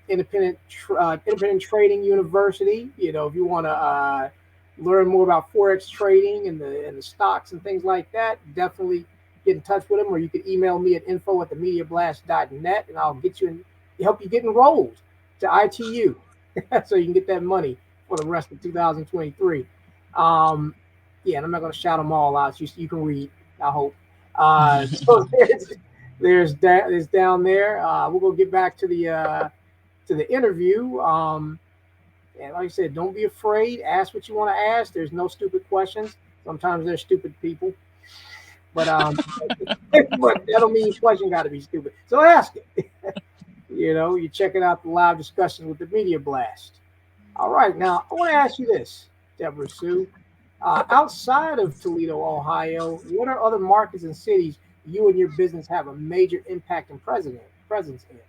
S1: Independent Trading University. If you want to learn more about forex trading and the stocks and things like that, definitely get in touch with them. Or you can email me at info@themediablast.net, and I'll help you get enrolled to ITU, so you can get that money for the rest of 2023. Um, yeah, and I'm not going to shout them all out. So you can read, I hope. So there's down there. We're going to get back to the interview. And like I said, don't be afraid. Ask what you want to ask. There's no stupid questions. Sometimes there's stupid people, but but that don't mean your question got to be stupid. So ask it. You're checking out the live discussions with the Media Blast. All right, now I want to ask you this, Debra Sue. Outside of Toledo, Ohio, what are other markets and cities you and your business have a major impact and presence in?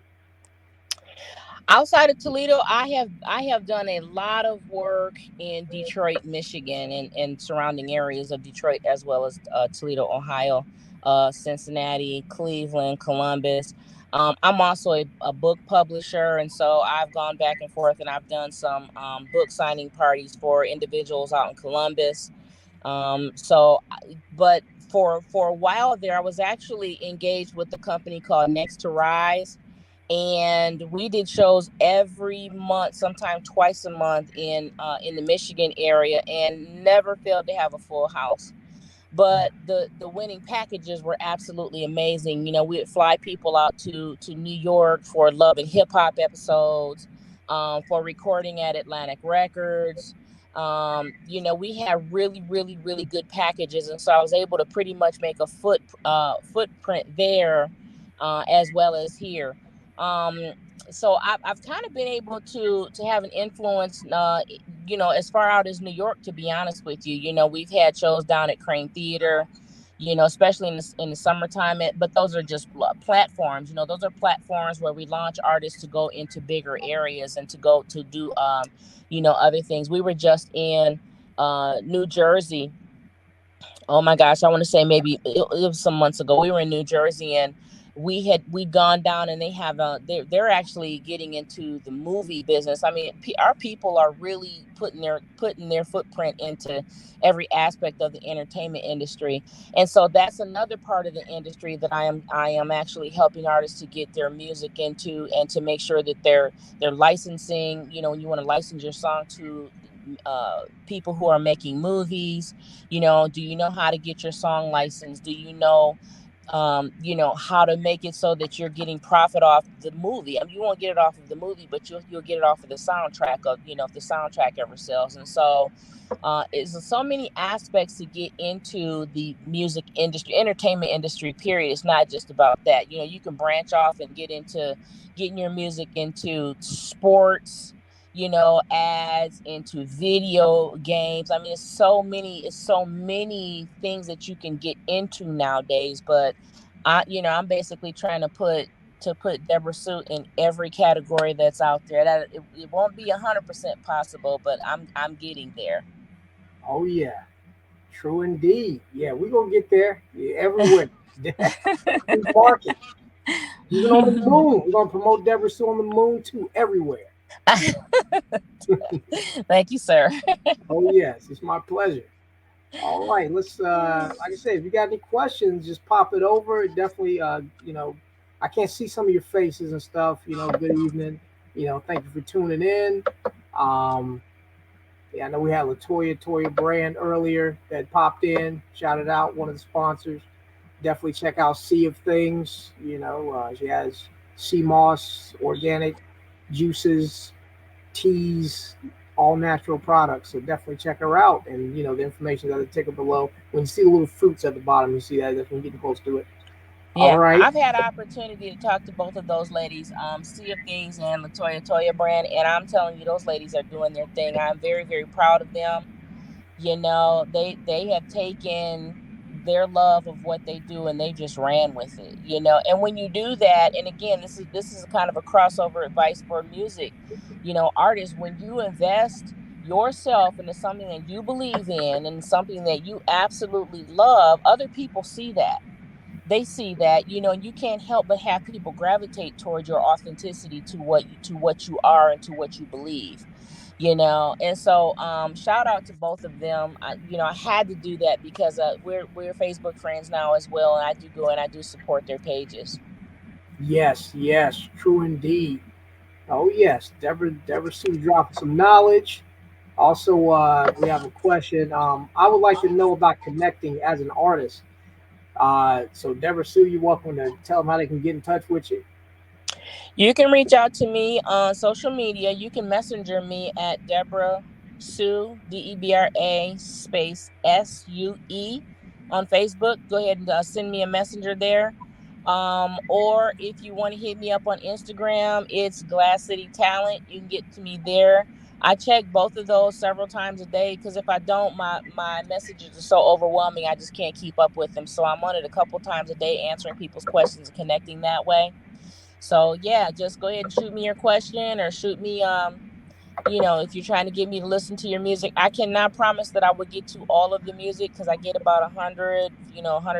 S2: Outside of Toledo, I have done a lot of work in Detroit, Michigan, and surrounding areas of Detroit, as well as Toledo, Ohio, Cincinnati, Cleveland, Columbus. I'm also a book publisher, and so I've gone back and forth, and I've done some book signing parties for individuals out in Columbus. But for a while there, I was actually engaged with a company called Next to Rise, and we did shows every month, sometime twice a month in the Michigan area, and never failed to have a full house. But the winning packages were absolutely amazing. We would fly people out to New York for Love and Hip Hop episodes, for recording at Atlantic Records. We had really, really, really good packages, and so I was able to pretty much make a footprint there, as well as here. Um, so I've kind of been able to have an influence, as far out as New York, to be honest with you. We've had shows down at Crane Theater. especially in the summertime. But those are just platforms. Those are platforms where we launch artists to go into bigger areas and to go to do, other things. We were just in New Jersey. Oh my gosh, I want to say maybe it was some months ago. We were in New Jersey, and we'd gone down, and they have they're actually getting into the movie business. I mean, our people are really putting their footprint into every aspect of the entertainment industry. And so that's another part of the industry that I am actually helping artists to get their music into, and to make sure that they're licensing. When you want to license your song to people who are making movies, do you know how to get your song licensed? Do how to make it so that you're getting profit off the movie? I mean, you won't get it off of the movie, but you'll get it off of the soundtrack of, if the soundtrack ever sells. And so it's so many aspects to get into the music industry, entertainment industry, period. It's not just about that. You can branch off and get into getting your music into sports, ads, into video games. I mean, it's so many things that you can get into nowadays. But I'm basically trying to put Debra Sue in every category that's out there. That it won't be 100% possible, but I'm getting there.
S1: Oh yeah, true indeed. Yeah, we're gonna get there. Yeah, everywhere. Every market. Even on the moon. We're gonna promote Debra Sue on the moon too, everywhere.
S2: Thank you, sir.
S1: Oh yes, it's my pleasure. All right, let's like I said, if you got any questions, just pop it over. Definitely I can't see some of your faces and stuff, good evening. Thank you for tuning in. Um yeah, I know we had Toya Brand earlier that popped in, shouted out one of the sponsors. Definitely check out Sea of Things. She has sea moss, organic juices, teas, all natural products. So definitely check her out. And the information that I take up below. When you see the little fruits at the bottom, you see that. That's when you're getting close to it. All
S2: Yeah,
S1: right.
S2: I've had opportunity to talk to both of those ladies, Sea of Things and Toya Brand, and I'm telling you, those ladies are doing their thing. I'm very, very proud of them. They have taken their love of what they do, and they just ran with it. And when you do that, and again, this is a kind of a crossover advice for music, artists. When you invest yourself into something that you believe in and something that you absolutely love, other people see that. They see that, and you can't help but have people gravitate toward your authenticity, to what you are and to what you believe. And so shout out to both of them. I had to do that because we're Facebook friends now as well, and I do go and I do support their pages.
S1: Yes, yes, true indeed. Oh yes, Deborah Sue dropping some knowledge. Also, we have a question. I would like to know about connecting as an artist. So Deborah Sue, you're welcome to tell them how they can get in touch with you.
S2: You can reach out to me on social media. You can messenger me at Debra Sue, Debra space Sue on Facebook. Go ahead and send me a messenger there. Or if you want to hit me up on Instagram, it's Glass City Talent. You can get to me there. I check both of those several times a day, because if I don't, my messages are so overwhelming, I just can't keep up with them. So I'm on it a couple times a day, answering people's questions and connecting that way. So yeah, just go ahead and shoot me your question, or shoot me if you're trying to get me to listen to your music. I cannot promise that I will get to all of the music, because I get about 100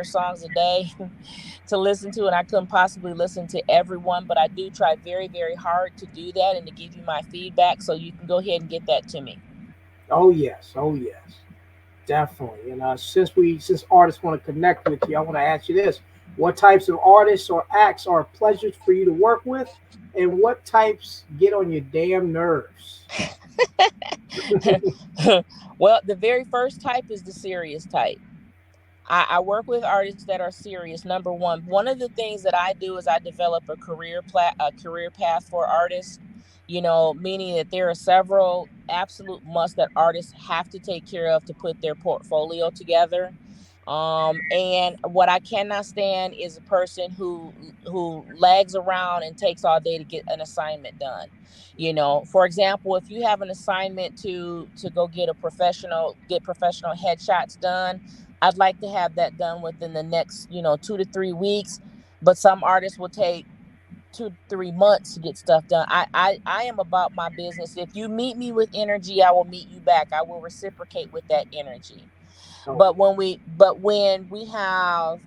S2: songs a day to listen to, and I couldn't possibly listen to everyone, but I do try very, very hard to do that and to give you my feedback, so you can go ahead and get that to me.
S1: Oh yes, definitely. And since artists want to connect with you, I want to ask you this: what types of artists or acts are pleasures for you to work with, and what types get on your damn nerves?
S2: Well, the very first type is the serious type. I work with artists that are serious. Number one, one of the things that I do is I develop a career path for artists. Meaning that there are several absolute musts that artists have to take care of to put their portfolio together. And what I cannot stand is a person who lags around and takes all day to get an assignment done. For example, if you have an assignment to go get professional headshots done, I'd like to have that done within the next, 2 to 3 weeks. But some artists will take 2 to 3 months to get stuff done. I am about my business. If you meet me with energy, I will meet you back. I will reciprocate with that energy.
S1: Oh,
S2: But when we have,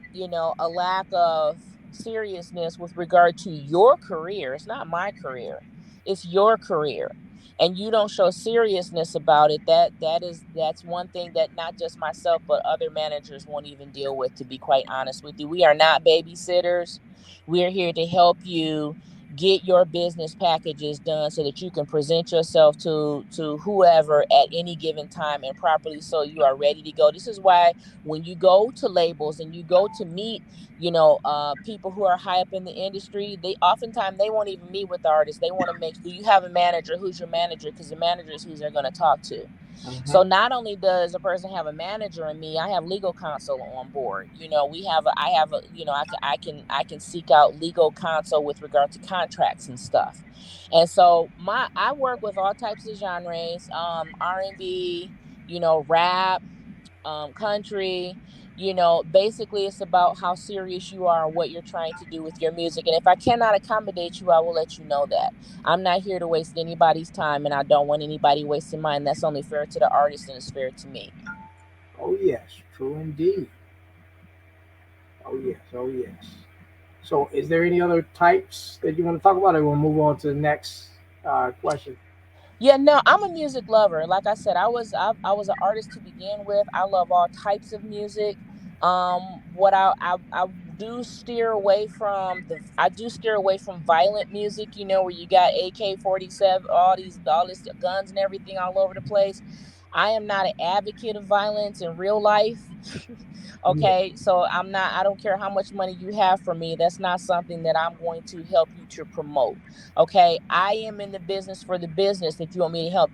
S2: a lack of seriousness with regard to your career, it's not my career, it's your career, and you don't show seriousness about it, that's one thing that not just myself but other managers won't even deal with, to be quite honest with you. We are not babysitters. We're here to help you get your business packages done so that you can present yourself to whoever at any given time and properly, so you are ready to go. This is why when you go to labels and you go to meet, people who are high up in the industry, they oftentimes they won't even meet with the artists. They want to make, do you have a manager? Who's your manager? Because the manager is who they're going to talk to.
S1: uh-huh.
S2: So not only does a person have a manager in me, I have legal counsel on board. I have a, I can seek out legal counsel with regard to contracts and stuff. And so I work with all types of genres, R&B, rap, country. Basically it's about how serious you are and what you're trying to do with your music. And if I cannot accommodate you, I will let you know that. I'm not here to waste anybody's time, and I don't want anybody wasting mine. That's only fair to the artist and it's fair to me.
S1: Oh yes, true indeed. Oh yes, oh yes. So, is there any other types that you want to talk about, or we'll move on to the next question?
S2: Yeah, no, I'm a music lover. Like I said, I was an artist to begin with. I love all types of music. What I do steer away from violent music. Where you got AK-47, all this guns and everything all over the place. I am not an advocate of violence in real life.
S1: Yeah.
S2: Okay, so I don't care how much money you have for me. That's not something that I'm going to help you to promote. Okay, I am in the business for the business. If you want me to help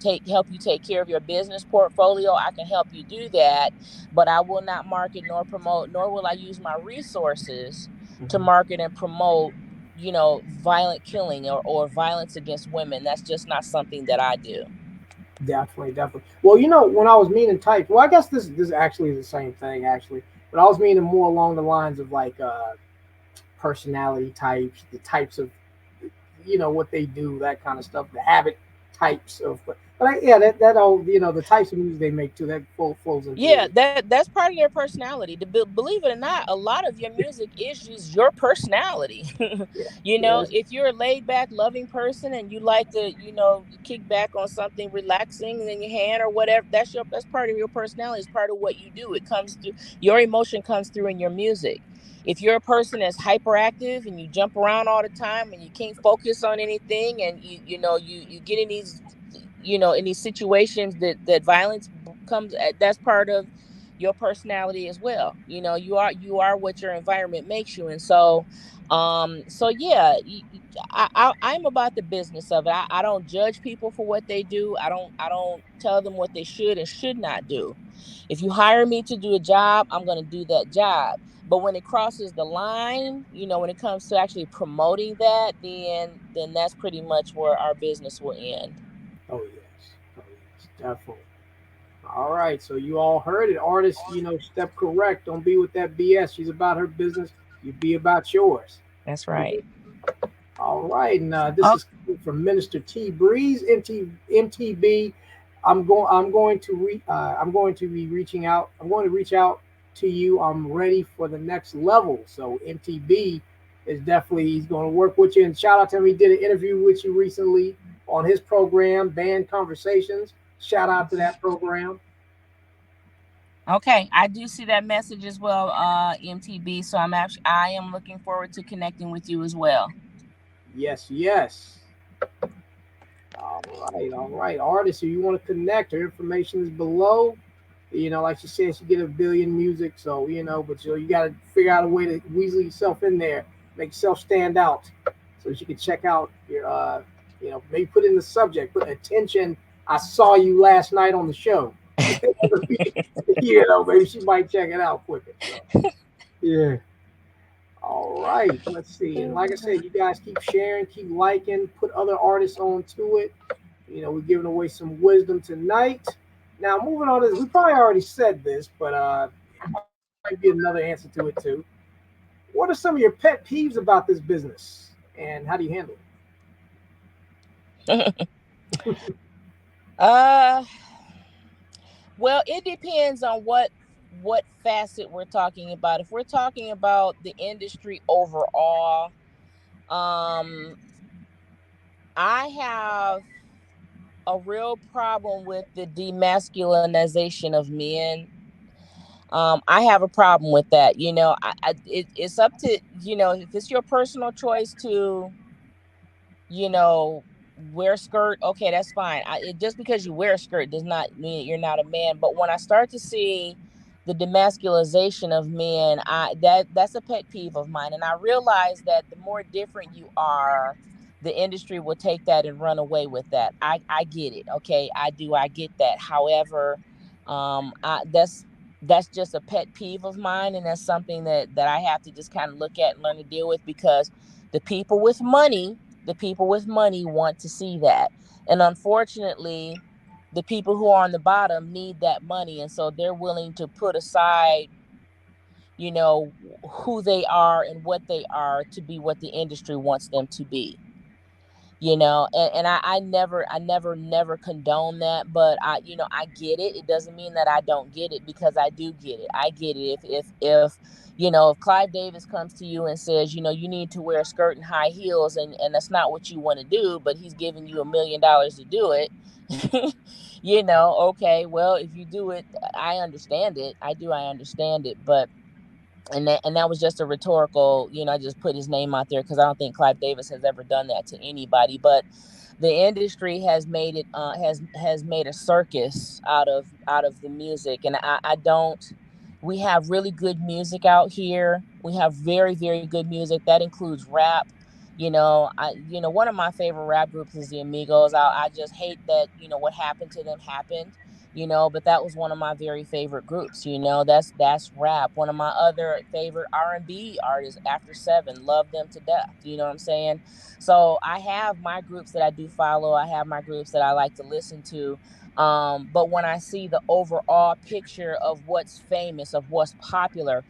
S2: you take care of your business portfolio, I can help you do that. But I will not market nor promote, nor will I use my resources to
S1: Mhm.
S2: market and promote, violent killing or violence against women. That's just not something that I do.
S1: Definitely, definitely. Well, when I was meaning type, well, I guess this actually is the same thing actually, but I was meaning more along the lines of like personality types, the types of what they do, that kind of stuff, the habit types of. Yeah, that all the types of music they make too. That flows into
S2: Yeah,
S1: it.
S2: that's part of your personality. Believe it or not, a lot of your music is just your personality.
S1: Yeah, yes.
S2: If you're a laid back, loving person and you like to, kick back on something relaxing in your hand or whatever, that's part of your personality. It's part of what you do. It comes through, your emotion comes through in your music. If you're a person that's hyperactive and you jump around all the time and you can't focus on anything, and you get in these situations that violence comes, that's part of your personality as well. You are what your environment makes you. And so yeah, I'm about the business of it. I don't judge people for what they do. I don't tell them what they should and should not do. If you hire me to do a job, I'm going to do that job. But when it crosses the line, when it comes to actually promoting that, then that's pretty much where our business will end.
S1: Oh yes. Oh yes. Definitely. All right. So you all heard it, artists. Step correct. Don't be with that BS. She's about her business. You be about yours.
S2: That's right.
S1: All right, and this
S2: Oh,
S1: is from Minister T Breeze, MTB. I'm going to be reaching out. I'm going to reach out to you. I'm ready for the next level. So MTB is definitely, he's going to work with you. And shout out to him. He did an interview with you recently on his program, Band Conversations. Shout out to that program.
S2: okay. I do see that message as well, MTB. So I am looking forward to connecting with you as well.
S1: Yes, yes. All right. Artists, if you want to connect, her information is below. Like she said, she get a billion music, so but you got to figure out a way to weasel yourself in there, make yourself stand out, so she can check out your, maybe put in the subject, put attention. I saw you last night on the show. Maybe she might check it out quicker. So yeah. All right, let's see. And like I said, you guys keep sharing, keep liking, put other artists on to it. We're giving away some wisdom tonight. Now, moving on to this, we probably already said this, but might be another answer to it too. What are some of your pet peeves about this business, and how do you handle
S2: uh well, it depends on what facet we're talking about. If we're talking about the industry overall, um I have a real problem with the demasculinization of men. I have a problem with that. It's up to, if it's your personal choice to, you know, wear a skirt, okay, that's fine. Just because you wear a skirt does not mean you're not a man. But when I start to see the demasculization of men, that's a pet peeve of mine. And I realize that the more different you are, the industry will take that and run away with that. I get it. Okay, I get that. However, that's just a pet peeve of mine, and that's something that I have to just kind of look at and learn to deal with, because the people with money the people with money want to see that. And unfortunately, the people who are on the bottom need that money. And so they're willing to put aside, you know, who they are and what they are to be what the industry wants them to be. And I never condone that, but I get it. It doesn't mean that I don't get it, because I do get it. I get it. If Clive Davis comes to you and says, you need to wear a skirt and high heels, and that's not what you want to do, but he's giving you $1 million to do it. Okay, well, if you do it, I understand it. I understand it, but and that was just a rhetorical, I just put his name out there because I don't think Clive Davis has ever done that to anybody. But the industry has made it has made a circus out of the music, and I don't. We have really good music out here. We have very, very good music that includes rap. One of my favorite rap groups is the Amigos. I just hate that what happened to them happened. But that was one of my very favorite groups. That's rap. One of my other favorite R&B artists, After Seven, love them to death. You know what I'm saying? So I have my groups that I do follow. I have my groups that I like to listen to. But when I see the overall picture of what's famous, of what's popular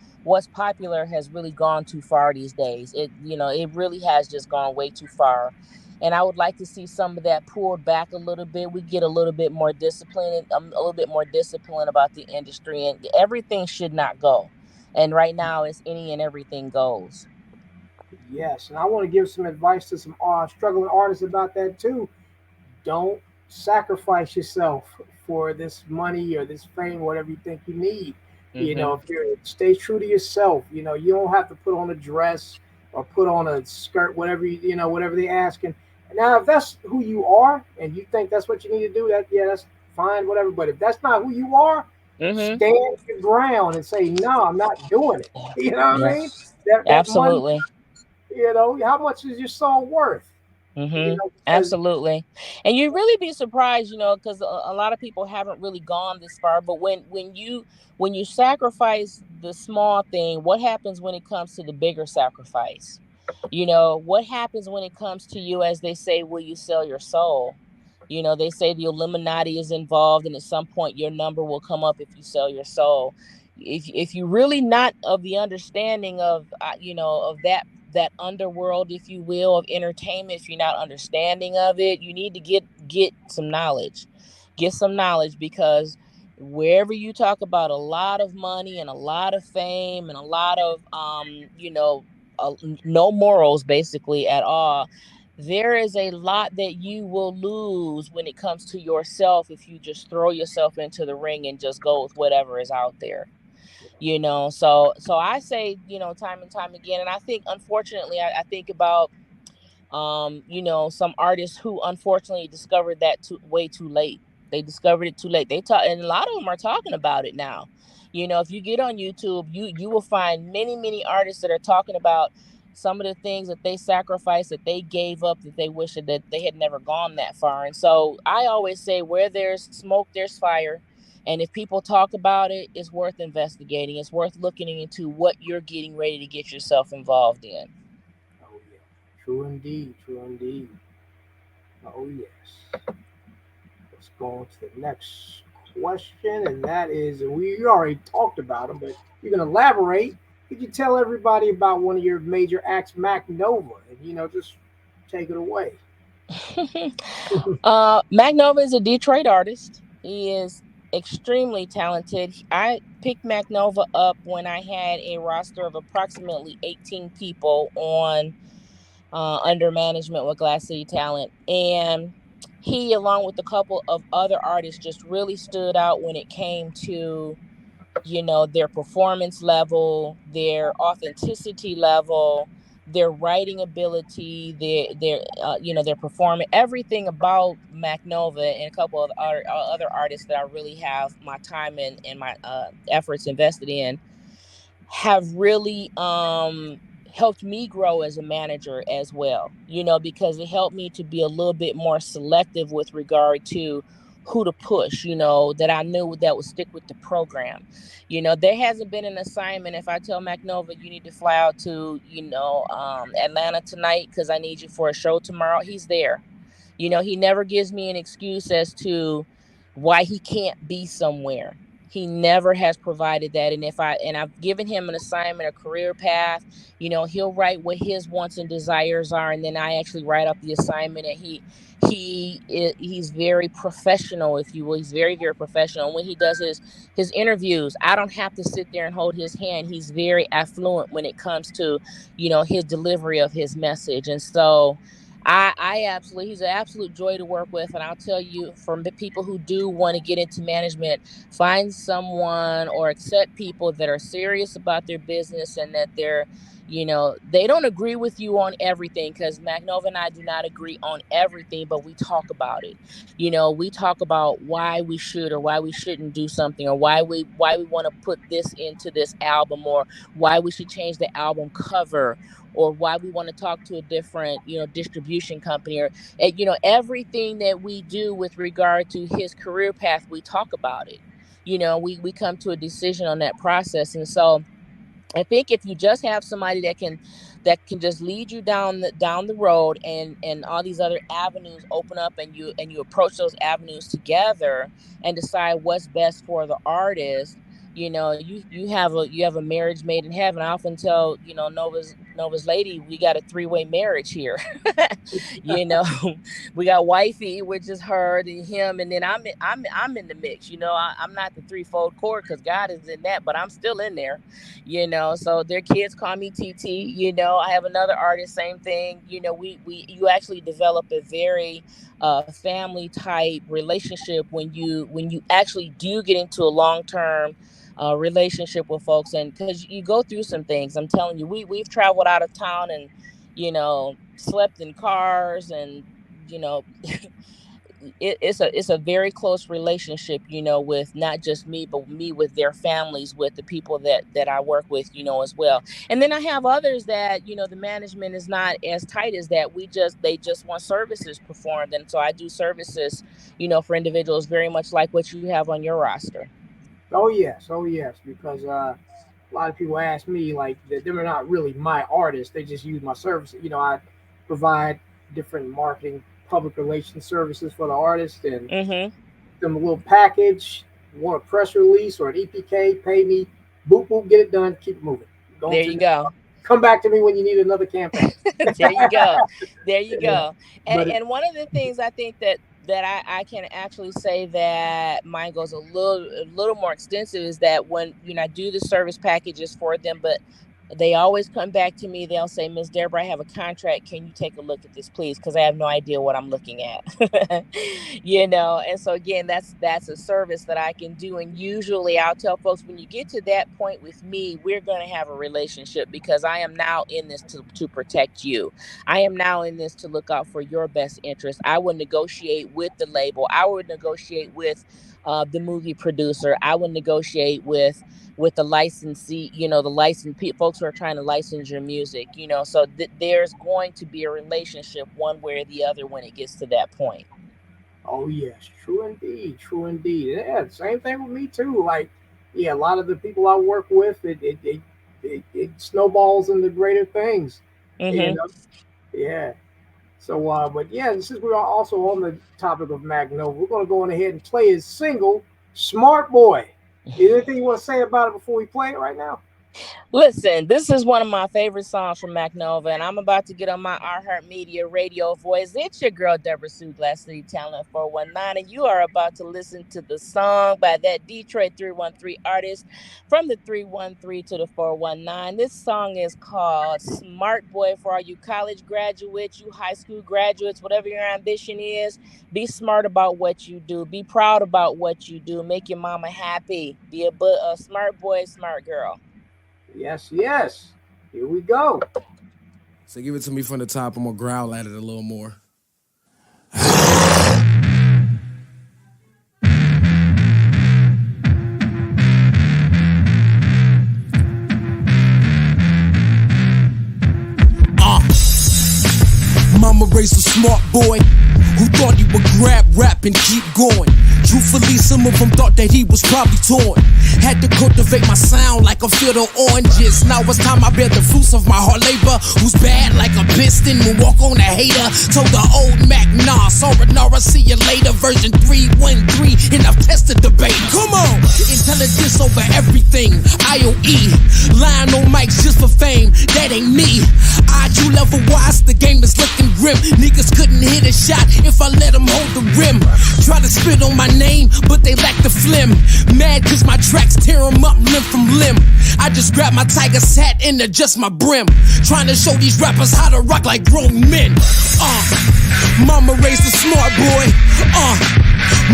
S2: has really gone too far these days. It really has just gone way too far. And I would like to see some of that pulled back a little bit. We get a little bit more discipline, a little bit more discipline about the industry, and everything should not go. And right now, it's any and everything goes.
S1: it? Yes, and I want to give some advice to some struggling artists about that too. Don't sacrifice yourself for this money or this fame, whatever you think you need.
S2: Mm-hmm.
S1: If you stay true to yourself, you don't have to put on a dress or put on a skirt, whatever whatever they're asking. Now, if that's who you are and you think that's what you need to do, that's fine, whatever. But if that's not who you are,
S2: Mm-hmm.
S1: stand your ground and say, no, I'm not doing it.
S2: Yeah.
S1: You know what I
S2: Yeah.
S1: mean? That money,
S2: Absolutely.
S1: how much is your soul worth? Because
S2: Absolutely. And you'd really be surprised, because a lot of people haven't really gone this far. But when you sacrifice the small thing, what happens when it comes to the bigger sacrifice? What happens when it comes to you, as they say, will you sell your soul? They say the Illuminati is involved, and at some point your number will come up if you sell your soul. If you really not of the understanding of that underworld, if you will, of entertainment, if you're not understanding of it, you need to get some knowledge. Get some knowledge, because wherever you talk about a lot of money and a lot of fame and a lot of no morals basically at all, there is a lot that you will lose when it comes to yourself if you just throw yourself into the ring and just go with whatever is out there. So I say, time and time again, and I think, unfortunately, I think about some artists who unfortunately discovered that way too late. They discovered it too late. They talk, and a lot of them are talking about it now. If you get on YouTube, you will find many, many artists that are talking about some of the things that they sacrificed, that they gave up, that they wish that they had never gone that far. And so I always say, where there's smoke, there's fire. And if people talk about it, it's worth investigating. It's worth looking into what you're getting ready to get yourself involved in.
S1: oh yeah, true indeed, true indeed. Oh yes. Let's go on to the next question, and that is, we already talked about them, but you can elaborate. Could you tell everybody about one of your major acts, Mac Nova, and just take it away?
S2: Mac Nova is a Detroit artist. He is extremely talented. I picked Mac Nova up when I had a roster of approximately 18 people on under management with Glass City Talent. And he, along with a couple of other artists, just really stood out when it came to, their performance level, their authenticity level, their writing ability, their performance, everything about Mac Nova and a couple of other artists that I really have my time and my efforts invested in have really helped me grow as a manager as well, because it helped me to be a little bit more selective with regard to who to push, that I knew that would stick with the program. There hasn't been an assignment. If I tell MacNova, you need to fly out to, Atlanta tonight because I need you for a show tomorrow, he's there. He never gives me an excuse as to why he can't be somewhere. He never has provided that. And I've given him an assignment, a career path, he'll write what his wants and desires are, and then I actually write up the assignment. And he's very professional, if you will. He's very, very professional. And when he does his interviews, I don't have to sit there and hold his hand. He's very affluent when it comes to, his delivery of his message. And so I absolutely, he's an absolute joy to work with. And I'll tell you, from the people who do want to get into management, find someone or accept people that are serious about their business and that they don't agree with you on everything, because MacNova and I do not agree on everything, but we talk about it. We talk about why we should or why we shouldn't do something, or why we want to put this into this album, or why we should change the album cover, or why we want to talk to a different, distribution company, or, everything that we do with regard to his career path, we talk about it. We come to a decision on that process. And so I think if you just have somebody that can just lead you down the road, and all these other avenues open up, and you approach those avenues together and decide what's best for the artist, you have a marriage made in heaven. I often tell, Nova's lady, we got a three-way marriage here. you know we got wifey, which is her and him, and then I'm in the mix. I'm not the threefold cord because God is in that, but I'm still in there. So their kids call me TT. I have another artist, same thing. You actually develop a very family type relationship when you actually do get into a long-term relationship with folks, and because you go through some things. I'm telling you, we've traveled out of town, and slept in cars, and you know it's a very close relationship, with not just me, but me with their families, with the people that I work with, as well. And then I have others that, the management is not as tight as that. They just want services performed, and so I do services, for individuals, very much like what you have on your roster.
S1: Oh yes, because a lot of people ask me like they're not really my artists; they just use my services. I provide different marketing, public relations services for the artist, and
S2: Mm-hmm.
S1: them a little package. Want a press release or an EPK? Pay me, boop boop, get it done, keep it moving. Go on
S2: There
S1: to the
S2: you
S1: next.
S2: go.
S1: Come back to me when you need another campaign.
S2: There you go. There you
S1: Yeah,
S2: go. And
S1: but
S2: and one of the things I think that I can actually say that mine goes a little more extensive is that when I do the service packages for them, but they always come back to me. They'll say, Miss Deborah, I have a contract. Can you take a look at this, please? Because I have no idea what I'm looking at. And so again, that's a service that I can do. And usually I'll tell folks, when you get to that point with me, we're going to have a relationship, because I am now in this to protect you. I am now in this to look out for your best interest. I would negotiate with the label. I would negotiate with the movie producer. I would negotiate with the licensee, the folks who are trying to license your music. So there's going to be a relationship one way or the other when it gets to that point.
S1: oh yes, true indeed, true indeed. Yeah, same thing with me too. Like, yeah, a lot of the people I work with, it snowballs into greater things. You
S2: Mm-hmm.
S1: know, yeah. So, but yeah, since we're also on the topic of Magnova, we're gonna go on ahead and play his single. Smart boy. Is there anything you want to say about it before we play it right now?
S2: Listen, this is one of my favorite songs from MacNova, and I'm about to get on my iHeartMedia radio voice. It's your girl, Debra Sue, Glass City Talent 419, and you are about to listen to the song by that Detroit 313 artist from the 313 to the 419. This song is called Smart Boy. For all you college graduates, you high school graduates, whatever your ambition is, be smart about what you do. Be proud about what you do. Make your mama happy. Be a smart boy, smart girl.
S1: Yes, yes. Here we go.
S3: So give it to me from the top. I'm gonna growl at it a little more. Mama raised a smart boy who thought he would grab rap and keep going. Truthfully, some of them thought that he was probably torn. Had to cultivate my sound like a field of oranges. Now it's time I bear the fruits of my hard labor. Who's bad like a piston and walk on a hater. Told the old Mac, nah, sorry, Nora, see you later. Version 313, and I've tested the bait. Come on! Intelligence over everything. IOE. Lying on mics just for fame. That ain't me. IQ level wise, the game is looking grim. Niggas couldn't hit a shot if I let them hold the rim. Try to spit on my name, but they lack the phlegm. Mad cause my tracks tear them up limb from limb. I just grab my Tiger's hat and adjust my brim. Trying to show these rappers how to rock like grown men. Mama raised a smart boy.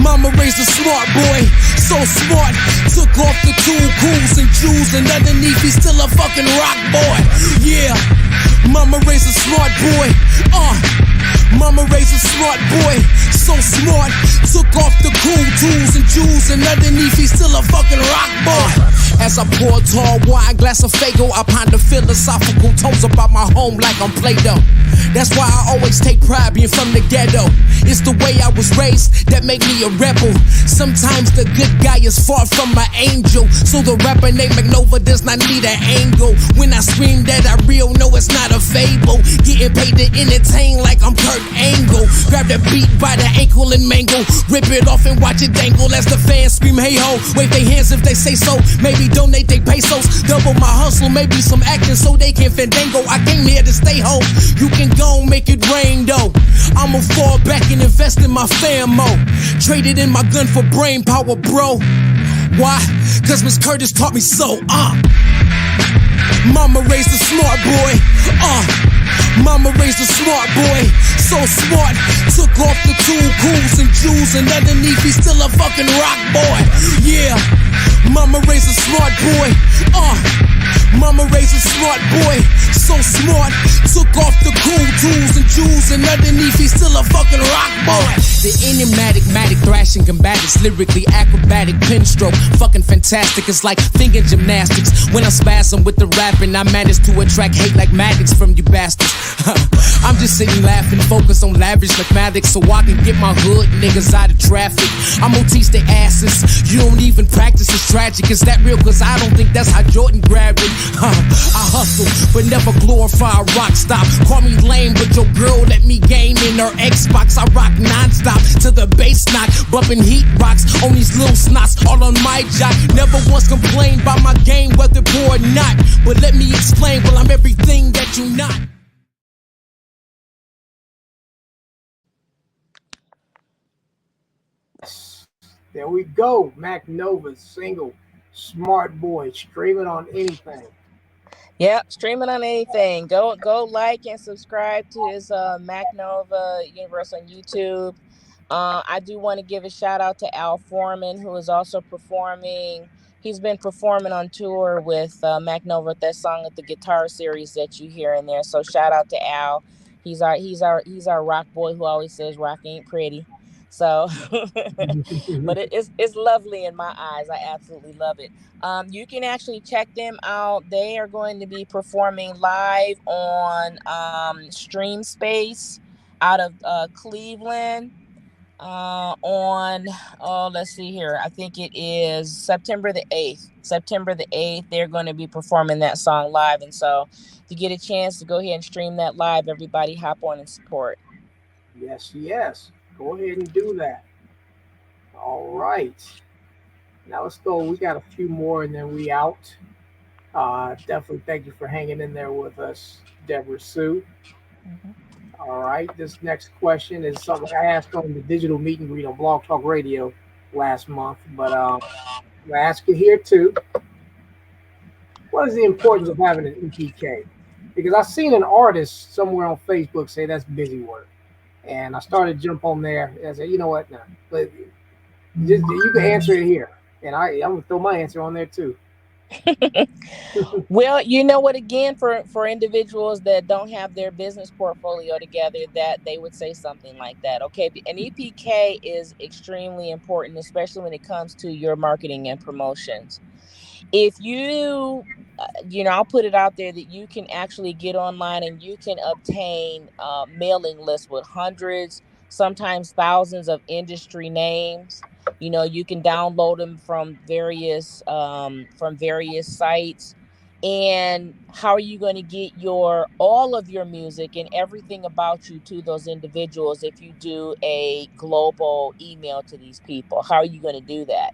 S3: Mama raised a smart boy. So smart, took off the two cools and jewels, and underneath he's still a fucking rock boy. Yeah, mama raised a smart boy. Mama raised a smart boy. So smart, took off the cool tools and jewels, and underneath he's still a fucking rock boy. As I pour a tall wine glass of Fago, I ponder philosophical tones about my home like I'm Play-Doh. That's why I always take pride being from the ghetto. It's the way I was raised that make me a rebel. Sometimes the good guy is far from my angel, so the rapper named MacNova does not need an angle. When I scream that I real, no, it's not a fable. Getting paid to entertain like I'm Kurt Angle. Grab the beat by the ankle and mangle, rip it off and watch it dangle as the fans scream hey ho. Wave their hands if they say so, maybe donate their pesos. Double my hustle, maybe some acting so they can fandango. I came here to stay home, you can go make it rain though. I'ma fall back and invest in my famo. Traded in my gun for brain power, bro. Why? Cause Miss Curtis taught me so. Mama raised a smart boy. Mama raised a smart boy. So smart, took off the two cools and jewels, and underneath he's still a fucking rock boy. Yeah, mama raised a smart boy. Mama raised a smart boy. So smart, took off the cool tools and jewels, and underneath he's still a fucking rock boy. The enigmatic, matic, thrashing combatics, lyrically acrobatic, pen stroke, fucking fantastic. It's like finger gymnastics. When I spasm with the rapping, I manage to attract hate like Maddox from you bastards. I'm just sitting laughing, focus on lavish mathematics, so I can get my hood niggas out of traffic. I'm gonna teach their asses. You don't even practice, it's tragic. Is that real? Cause I don't think that's how Jordan grabbed it. I hustle, but never glorify a rock stop. Call me lame, but your girl let me game in her Xbox. I rock non-stop to the bass knock, bumping heat rocks on these little snots, all on my jock. Never once complained about my game, whether poor or not. But let me explain, well, I'm everything that you not.
S1: There we go. MacNova's single, Smart Boy, streaming on anything.
S2: Yep, streaming on anything. Go like and subscribe to his MacNova Universe on YouTube. I do want to give a shout out to Al Foreman, who is also performing. He's been performing on tour with MacNova with that song at the guitar series that you hear in there. So shout out to Al. He's our rock boy who always says rock ain't pretty. So, but it's lovely in my eyes. I absolutely love it. You can actually check them out. They are going to be performing live on Stream Space out of Cleveland on, let's see here. I think it is September the 8th. September the 8th, they're going to be performing that song live. And so to get a chance to go ahead and stream that live, everybody hop on and support.
S1: Yes, yes. Go ahead and do that. All right. Now let's go. We got a few more and then we out. Definitely thank you for hanging in there with us, Debra Sue.
S2: Mhm.
S1: All right. This next question is something I asked on the digital meet and greet on Blog Talk Radio last month, but I'm gonna ask it here too. What is the importance of having an EPK? Because I seen an artist somewhere on Facebook say that's busy work, and I started to jump on there and I said, you know what, now, but just you can answer it here, and I'm gonna throw my answer on there too.
S2: Well, you know what, again, for individuals that don't have their business portfolio together, that they would say something like that. Okay, an EPK is extremely important, especially when it comes to your marketing and promotions. If you I'll put it out there that you can actually get online and you can obtain mailing lists with hundreds, sometimes thousands of industry names. You can download them from various sites. And how are you going to get your all of your music and everything about you to those individuals if you do a global email to these people? How are you going to do that?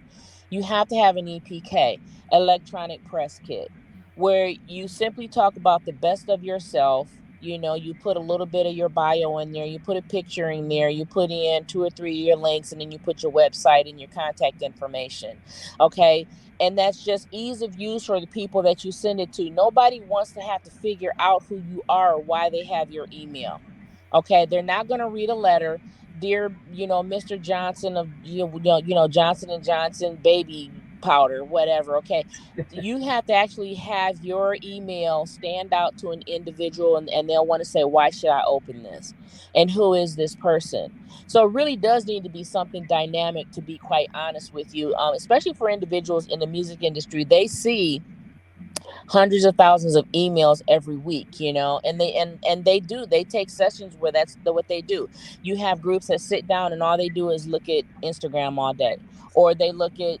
S2: You have to have an EPK, electronic press kit, where you simply talk about the best of yourself. You put a little bit of your bio in there, you put a picture in there, you put in 2 or 3 year links, and then you put your website and your contact information. Okay. And that's just ease of use for the people that you send it to. Nobody wants to have to figure out who you are or why they have your email. Okay, they're not going to read a letter, dear, Mr. Johnson of Johnson and Johnson baby powder, whatever. Okay, you have to actually have your email stand out to an individual, and they'll want to say, why should I open this, and who is this person? So it really does need to be something dynamic, to be quite honest with you, especially for individuals in the music industry. They see hundreds of thousands of emails every week, and they take sessions where what they do. You have groups that sit down and all they do is look at Instagram all day, or they look at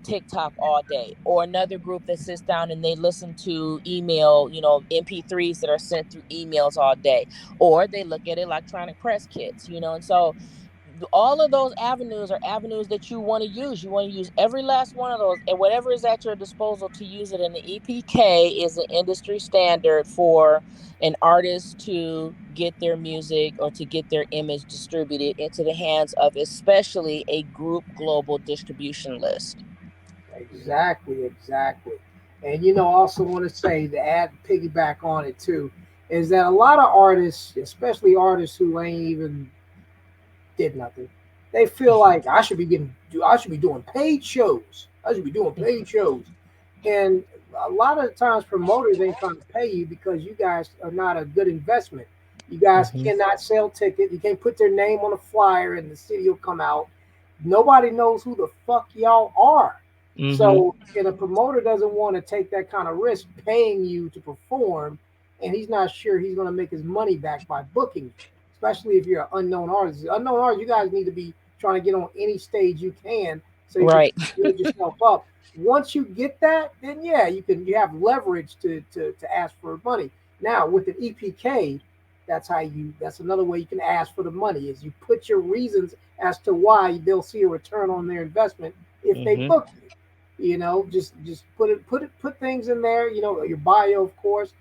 S2: TikTok all day, or another group that sits down and they listen to email, mp3s that are sent through emails all day, or they look at electronic press kits, and so all of those avenues are avenues that you want to use. You want to use every last one of those, and whatever is at your disposal to use it. And the EPK is an industry standard for an artist to get their music or to get their image distributed into the hands of especially a group global distribution list.
S1: Exactly, exactly. And I also want to say to add piggyback on it too, is that a lot of artists, especially artists who ain't even did nothing, they feel like I should be doing paid shows. I should be doing paid shows. And a lot of the times promoters ain't trying to pay you because you guys are not a good investment. You guys
S2: Mm-hmm.
S1: cannot sell tickets. You can't put their name on a flyer and the city will come out. Nobody knows who the fuck y'all are.
S2: Mm-hmm.
S1: So, and a promoter doesn't want to take that kind of risk paying you to perform, and he's not sure he's going to make his money back by booking you, especially if you're an unknown artist. Unknown artist, you guys need to be trying to get on any stage you can so you can
S2: Right.
S1: build yourself up. Once you get that, then yeah, you have leverage to ask for money. Now with an EPK, that's another way you can ask for the money is you put your reasons as to why they'll see a return on their investment if they
S2: Mm-hmm.
S1: book you. Just put things in there. Your bio, of course.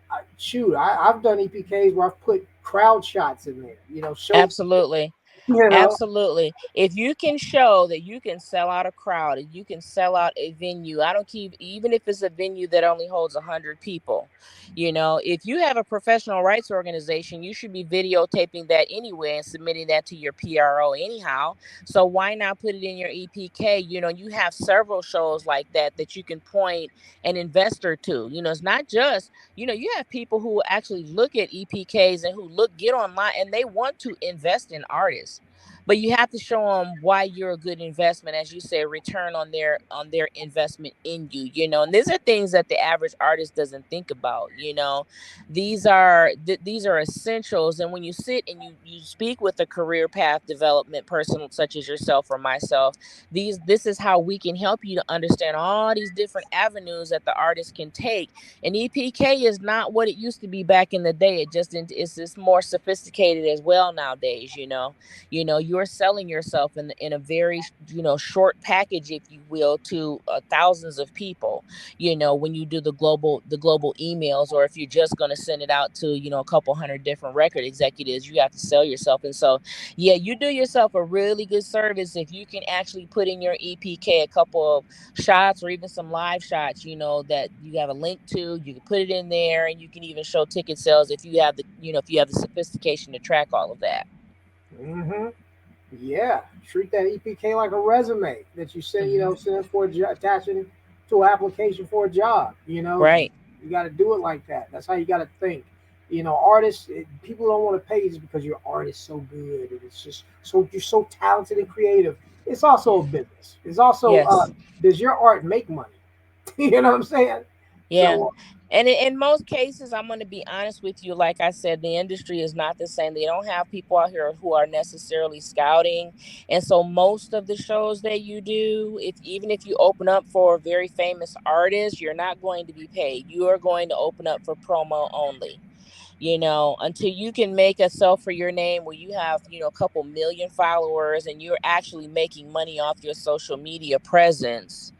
S1: I've done EPKs where I've put crowd shots in there. Show.
S2: Absolutely.
S1: You know,
S2: Absolutely. If you can show that you can sell out a crowd, and you can sell out a venue, I don't keep, even if it's a venue that only holds 100 people. If you have a professional rights organization, you should be videotaping that anyway and submitting that to your PRO anyhow. So why not put it in your EPK? You have several shows like that you can point an investor to. It's not just, you have people who actually look at EPKs and who get online and they want to invest in artists, but you have to show them why you're a good investment, as you say, return on their investment in you. And these are things that the average artist doesn't think about. These are essentials. And when you sit and you speak with a career path development person such as yourself or myself, this is how we can help you to understand all these different avenues that the artist can take. And EPK is not what it used to be back in the day. It's just more sophisticated as well nowadays. You you're selling yourself in a very, short package, if you will, to thousands of people. When you do the global emails, or if you're just going to send it out to, a couple hundred different record executives, you have to sell yourself. And so, yeah, you do yourself a really good service if you can actually put in your EPK a couple of shots, or even some live shots, that you have a link to. You can put it in there, and you can even show ticket sales if you have the sophistication to track all of that.
S1: Mm-hmm. Yeah, treat that EPK like a resume that you send,
S2: Hmm.
S1: send for a attaching to an application for a job.
S2: Right.
S1: You got to do it like that. That's how you got to think. Artists, people don't want to pay just because your art is so good and it's just so you're so talented and creative. It's also a business. It's also
S2: Yes.
S1: does your art make money? You know what I'm saying?
S2: Yeah.
S1: So
S2: And in most cases, I'm going to be honest with you. Like I said, the industry is not the same. They don't have people out here who are necessarily scouting. And so most of the shows that you do, even if you open up for a very famous artist, you're not going to be paid. You are going to open up for promo only. Until you can make a sell for your name where you have, a couple million followers, and you're actually making money off your social media presence.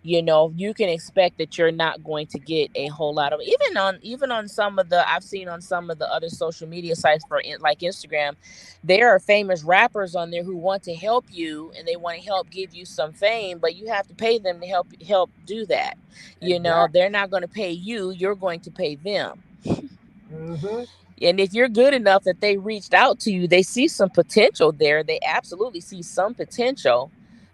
S2: You can expect that you're not going to get a whole lot of, even on some of the, I've seen on some of the other social media sites like Instagram, there are famous rappers on there who want to help you, and they want to help give you some fame, but you have to pay them to help do that.
S1: exactly.
S2: They're not going to pay you, you're going to pay them.
S1: Hmm.
S2: And if you're good enough that they reached out to you, they see some potential there. They absolutely see some potential,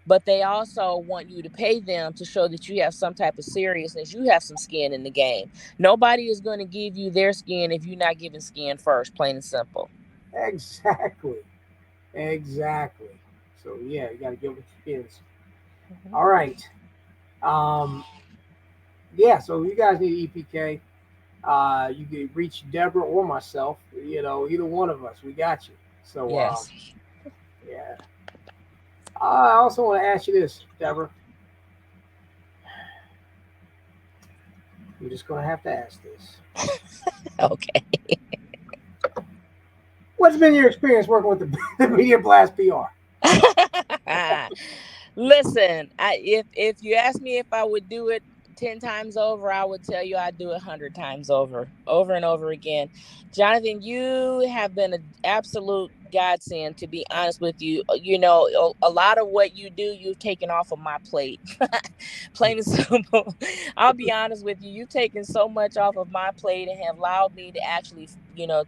S2: but they also want you to pay them to show that you have some type of seriousness. You have some skin in the game. Nobody is going to give you their skin if you're not giving skin first, plain and simple.
S1: Exactly. Exactly. So yeah, you got to give it to kids.
S2: Mhm.
S1: All right. Um, yeah. So you guys need EPK. You can reach Deborah or myself. Either one of us. We got you. So
S2: Yes.
S1: yeah. I also want to ask you this, Deborah. I'm just gonna have to ask this.
S2: Okay.
S1: What's been your experience working with the, the Media Blast PR?
S2: Listen, if you ask me if I would do it 10 times over, I would tell you I'd do it 100 times over and over again. Jonathan, you have been an absolute godsend, to be honest with you. A lot of what you do, you've taken off of my plate. Plain and simple. I'll be honest with you. You've taken so much off of my plate and have allowed me to actually,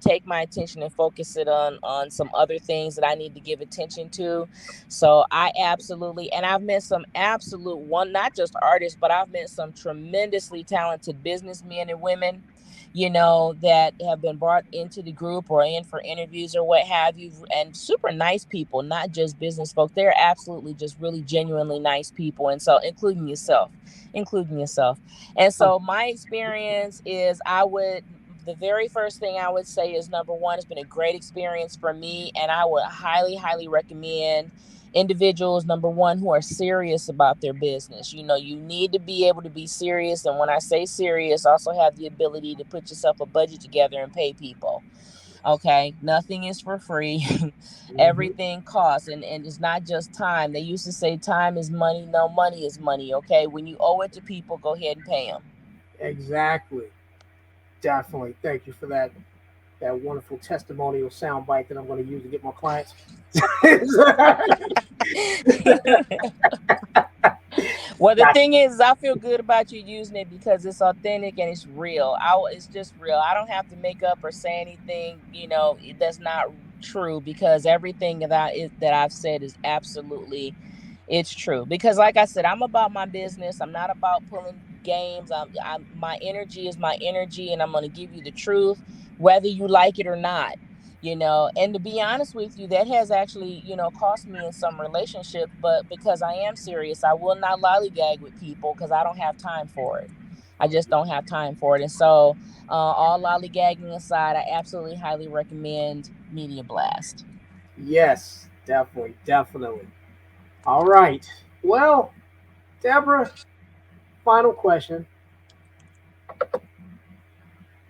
S2: take my attention and focus it on some other things that I need to give attention to. So I absolutely, and I've met some absolute one, not just artists, but I've met some tremendously talented businessmen and women, that have been brought into the group or in for interviews or what have you, and super nice people, not just business folk. They're absolutely just really genuinely nice people. And so, including yourself. And so my experience is the very first thing I would say is, number one, it's been a great experience for me. And I would highly, highly recommend individuals, number one, who are serious about their business. You need to be able to be serious. And when I say serious, also have the ability to put yourself a budget together and pay people. Okay. Nothing is for free.
S1: Hmm.
S2: Everything costs. And it's not just time. They used to say time is money. No, money is money. Okay. When you owe it to people, go ahead and pay them.
S1: Exactly. Definitely. Thank you for that wonderful testimonial soundbite that I'm going to use to get more clients.
S2: Well, the
S1: Gotcha.
S2: thing is, I feel good about you using it because it's authentic and it's real. It's just real. I don't have to make up or say anything, that's not true, because everything that I've said is absolutely, it's true. Because like I said, I'm about my business. I'm not about pulling games. My energy is my energy, and I'm going to give you the truth, whether you like it or not. And to be honest with you, that has actually, cost me in some relationships, but because I am serious, I will not lollygag with people because I don't have time for it. I just don't have time for it. And so, all lollygagging aside, I absolutely highly recommend Media Blast.
S1: Yes, definitely, definitely. All right. Well, Deborah, final question.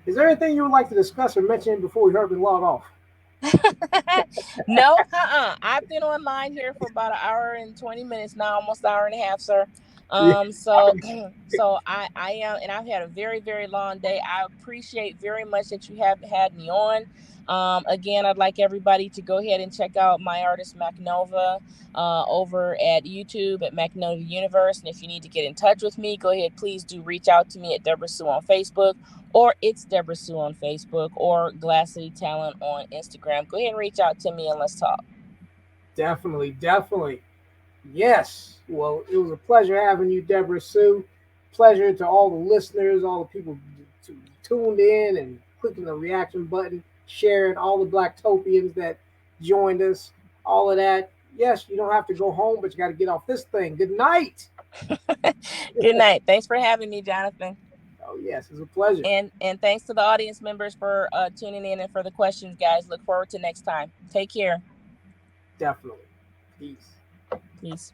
S1: Is there anything you would like to discuss or mention before we hurry and log off?
S2: No, I've been online here for about an hour and 20 minutes now, almost an hour and a half, sir.
S1: Yeah.
S2: So so I am, and I've had a very, very long day. I appreciate very much that you have had me on. Again, I'd like everybody to go ahead and check out my artist MacNova over at YouTube at MacNova Universe. And if you need to get in touch with me, go ahead, please do reach out to me at Debra Sue on Facebook, or it's Debra Sue on Facebook, or Glass City Talent on Instagram. Go ahead and reach out to me and let's talk.
S1: Definitely, definitely. Yes. Well, it was a pleasure having you, Debra Sue. Pleasure to all the listeners, all the people tuned in and clicking the reaction button, sharing, all the Blacktopians that joined us, all of that. Yes, you don't have to go home, but you got to get off this thing. Good night.
S2: Good night. Thanks for having me, Jonathan.
S1: Oh, yes, it's a pleasure.
S2: And thanks to the audience members for tuning in and for the questions, guys. Look forward to next time. Take care.
S1: Definitely. Peace.
S2: Peace.